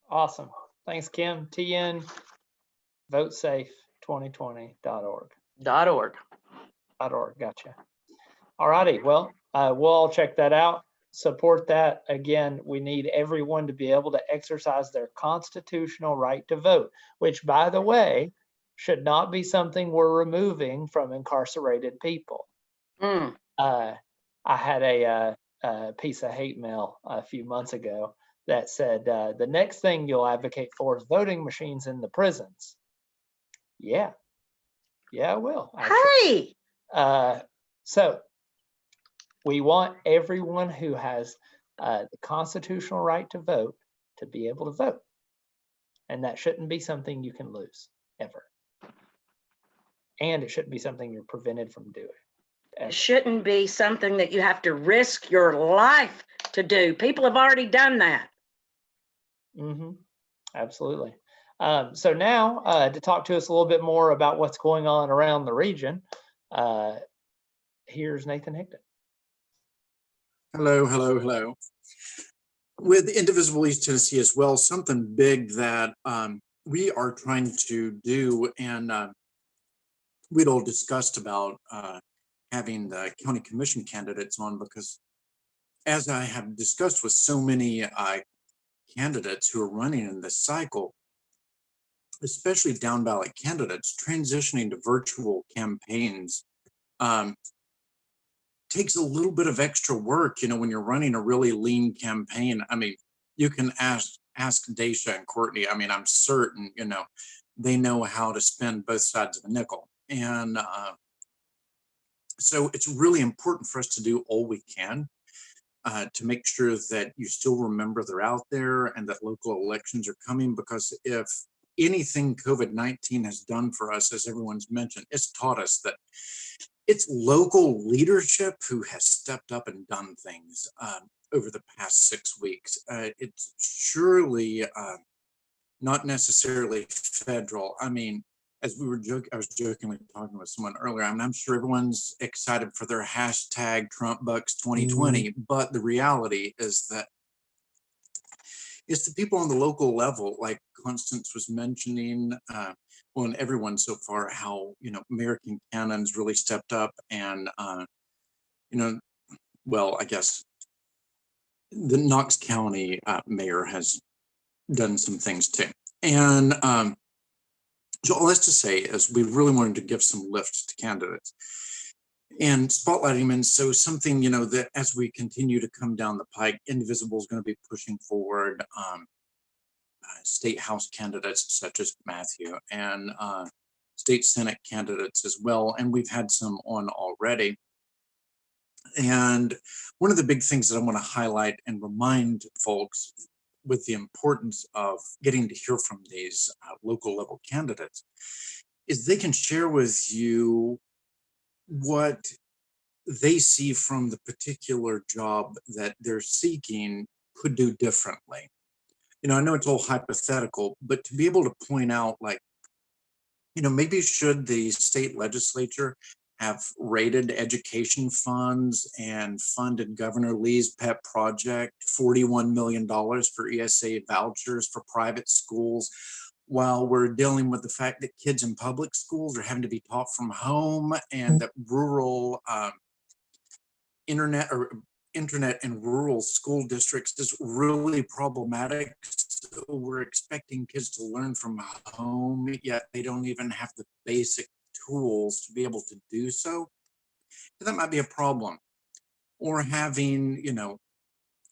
Awesome. Thanks, Kim. tnvotesafe2020.org. .org. Gotcha. All righty. Well, we'll all check that out. Support that. Again, we need everyone to be able to exercise their constitutional right to vote, which, by the way, should not be something we're removing from incarcerated people. I had a piece of hate mail a few months ago that said, the next thing you'll advocate for is voting machines in the prisons. Yeah, I will. Actually. Hey! So we want everyone who has the constitutional right to vote to be able to vote. And that shouldn't be something you can lose, ever. And it shouldn't be something you're prevented from doing. It shouldn't be something that you have to risk your life to do. People have already done that. Absolutely. So now to talk to us a little bit more about what's going on around the region, here's Nathan Higdon. Hello. With Indivisible East Tennessee as well, something big that we are trying to do, and we'd all discussed about having the county commission candidates on, because as I have discussed with so many candidates who are running in this cycle, especially down ballot candidates, transitioning to virtual campaigns takes a little bit of extra work, you know, when you're running a really lean campaign. I mean, you can ask Dasha and Courtney. I mean, I'm certain, you know, they know how to spend both sides of a nickel. And so it's really important for us to do all we can to make sure that you still remember they're out there and that local elections are coming, because if anything COVID-19 has done for us, as everyone's mentioned, it's taught us that it's local leadership who has stepped up and done things over the past 6 weeks. It's surely not necessarily federal. I mean, as we were joking, I was jokingly talking with someone earlier. I mean, I'm sure everyone's excited for their hashtag Trump Bucks 2020, but the reality is that it's the people on the local level, like Constance was mentioning, well, and everyone so far, how, you know, Mayor Cannon's really stepped up, and, you know, well, I guess the Knox County mayor has done some things too. And so all that's to say is we really wanted to give some lift to candidates and spotlighting them. And so something, you know, that as we continue to come down the pike, Indivisible is going to be pushing forward state house candidates such as Matthew, and state Senate candidates as well. And we've had some on already. And one of the big things that I want to highlight and remind folks with the importance of getting to hear from these local level candidates is they can share with you what they see from the particular job that they're seeking could do differently. You know, I know it's all hypothetical, but to be able to point out, like, you know, maybe should the state legislature have rated education funds and funded Governor Lee's pet project, $41 million for ESA vouchers for private schools, while we're dealing with the fact that kids in public schools are having to be taught from home, and that rural internet in rural school districts is really problematic. So we're expecting kids to learn from home, yet they don't even have the basic tools to be able to do so. That might be a problem. Or having, you know,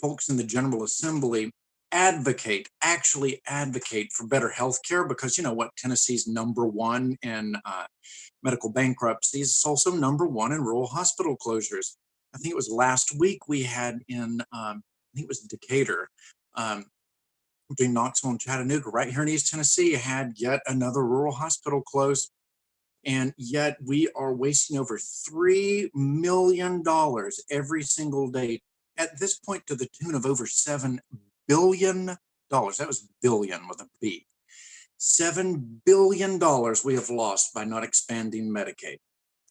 folks in the General Assembly actually advocate for better health care, because, you know what, Tennessee's #1 in medical bankruptcies. It's also #1 in rural hospital closures. I think it was last week we had in, I think it was Decatur, between Knoxville and Chattanooga, right here in East Tennessee, had yet another rural hospital close. And yet we are wasting over $3 million every single day, at this point to the tune of over $7 billion. That was billion with a B. $7 billion we have lost by not expanding Medicaid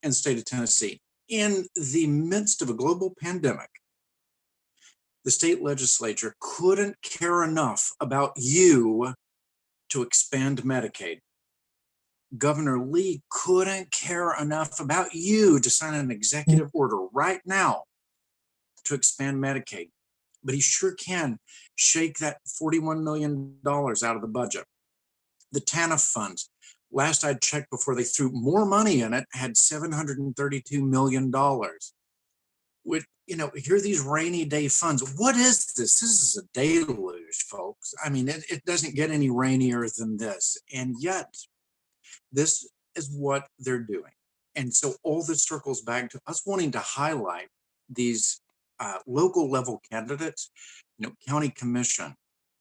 in the state of Tennessee. In the midst of a global pandemic, the state legislature couldn't care enough about you to expand Medicaid. Governor Lee couldn't care enough about you to sign an executive order right now to expand Medicaid, but he sure can shake that $41 million out of the budget. The TANF funds, last I checked before they threw more money in it, had $732 million. With, you know, here are these rainy day funds. What is this? This is a deluge, folks. I mean, it doesn't get any rainier than this. And yet, this is what they're doing. And so all this circles back to us wanting to highlight these local level candidates, you know, county commission,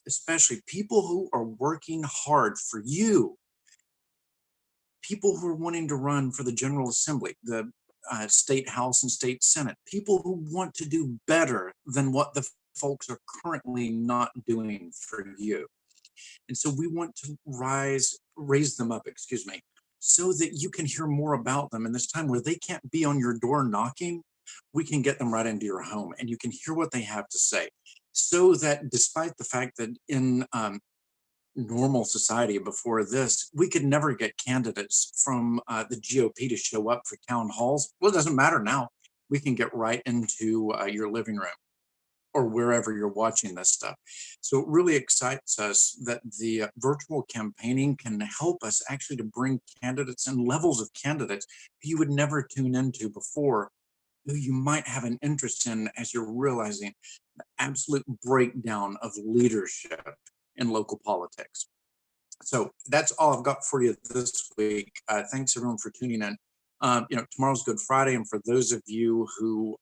especially people who are working hard for you, people who are wanting to run for the General Assembly, the state house and state Senate, people who want to do better than what the folks are currently not doing for you. And so we want to raise them up, so that you can hear more about them in this time where they can't be on your door knocking. We can get them right into your home and you can hear what they have to say, so that despite the fact that in normal society before this, we could never get candidates from the GOP to show up for town halls. Well, it doesn't matter now. We can get right into your living room or wherever you're watching this stuff. So it really excites us that the virtual campaigning can help us actually to bring candidates and levels of candidates you would never tune into before, who you might have an interest in as you're realizing the absolute breakdown of leadership in local politics. So that's all I've got for you this week. Thanks everyone for tuning in. Tomorrow's Good Friday, and for those of you who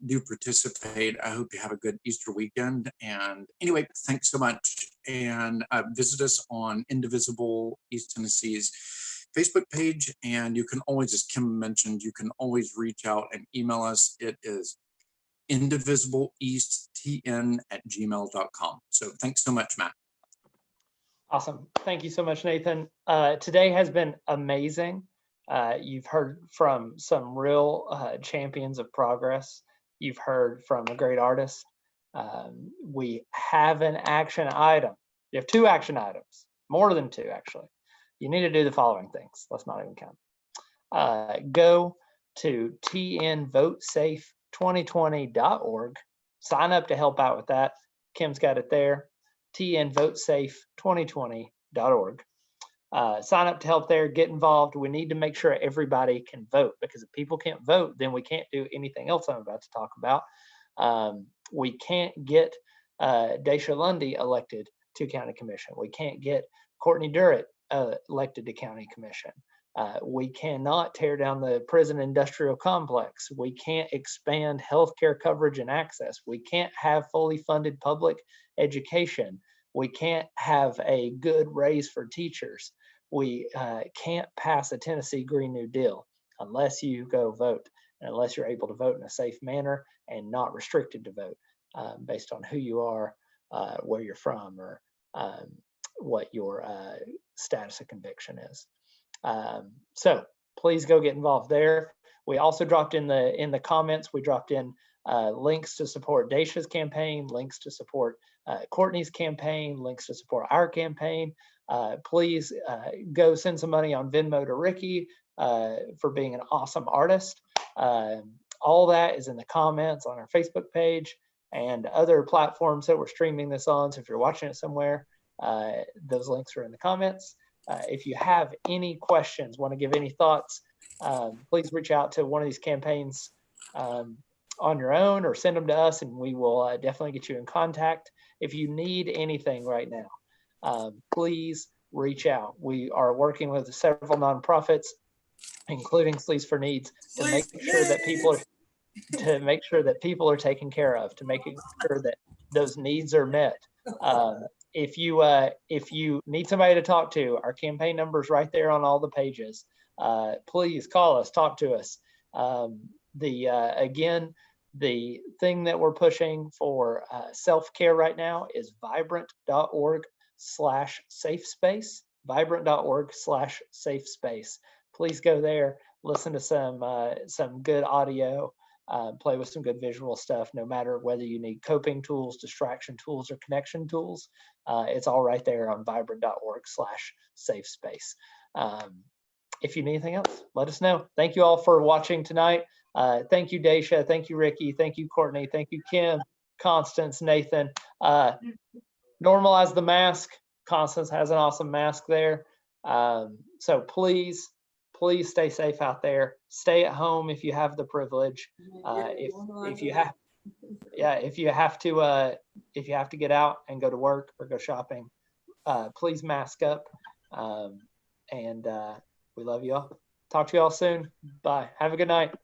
do participate, I hope you have a good Easter weekend. And anyway, thanks so much. And visit us on Indivisible East Tennessee's Facebook page. And you can always, as Kim mentioned, you can always reach out and email us. It is indivisibleeasttn@gmail.com. So thanks so much, Matt. Awesome. Thank you so much, Nathan. Today has been amazing. You've heard from some real champions of progress. You've heard from a great artist. We have an action item. You have 2 action items, more than 2, actually. You need to do the following things. Let's not even count. Go to tnvotesafe2020.org. Sign up to help out with that. Kim's got it there. tnvotesafe2020.org. Sign up to help there, get involved. We need to make sure everybody can vote, because if people can't vote, then we can't do anything else I'm about to talk about. We can't get Dasha Lundy elected to county commission. We can't get Courtney Durrett elected to county commission. We cannot tear down the prison industrial complex. We can't expand healthcare coverage and access. We can't have fully funded public education. We can't have a good raise for teachers. We can't pass a Tennessee Green New Deal unless you go vote, and unless you're able to vote in a safe manner and not restricted to vote based on who you are, where you're from, or what your status of conviction is. So please go get involved there. We also dropped in the comments, we dropped in links to support Dasha's campaign, links to support Courtney's campaign, links to support our campaign. Please go send some money on Venmo to Ricky for being an awesome artist. All that is in the comments on our Facebook page and other platforms that we're streaming this on. So if you're watching it somewhere, those links are in the comments. If you have any questions, want to give any thoughts, please reach out to one of these campaigns on your own, or send them to us, and we will definitely get you in contact. If you need anything right now, please reach out. We are working with several nonprofits, including Sleeves for Needs, to make sure that people are taken care of, to making sure that those needs are met. If you need somebody to talk to, our campaign number is right there on all the pages. Please call us, talk to us. Again, the thing that we're pushing for self-care right now is vibrant.org/safespace, vibrant.org/safespace. Please go there, listen to some good audio, play with some good visual stuff, no matter whether you need coping tools, distraction tools, or connection tools. It's all right there on vibrant.org/safespace. If you need anything else, let us know. Thank you all for watching tonight. Thank you, Dasha. Thank you, Ricky. Thank you, Courtney. Thank you, Kim, Constance, Nathan. Normalize the mask. Constance has an awesome mask there. So please stay safe out there. Stay at home if you have the privilege. If you have to get out and go to work or go shopping, please mask up. And we love you all. Talk to you all soon. Bye. Have a good night.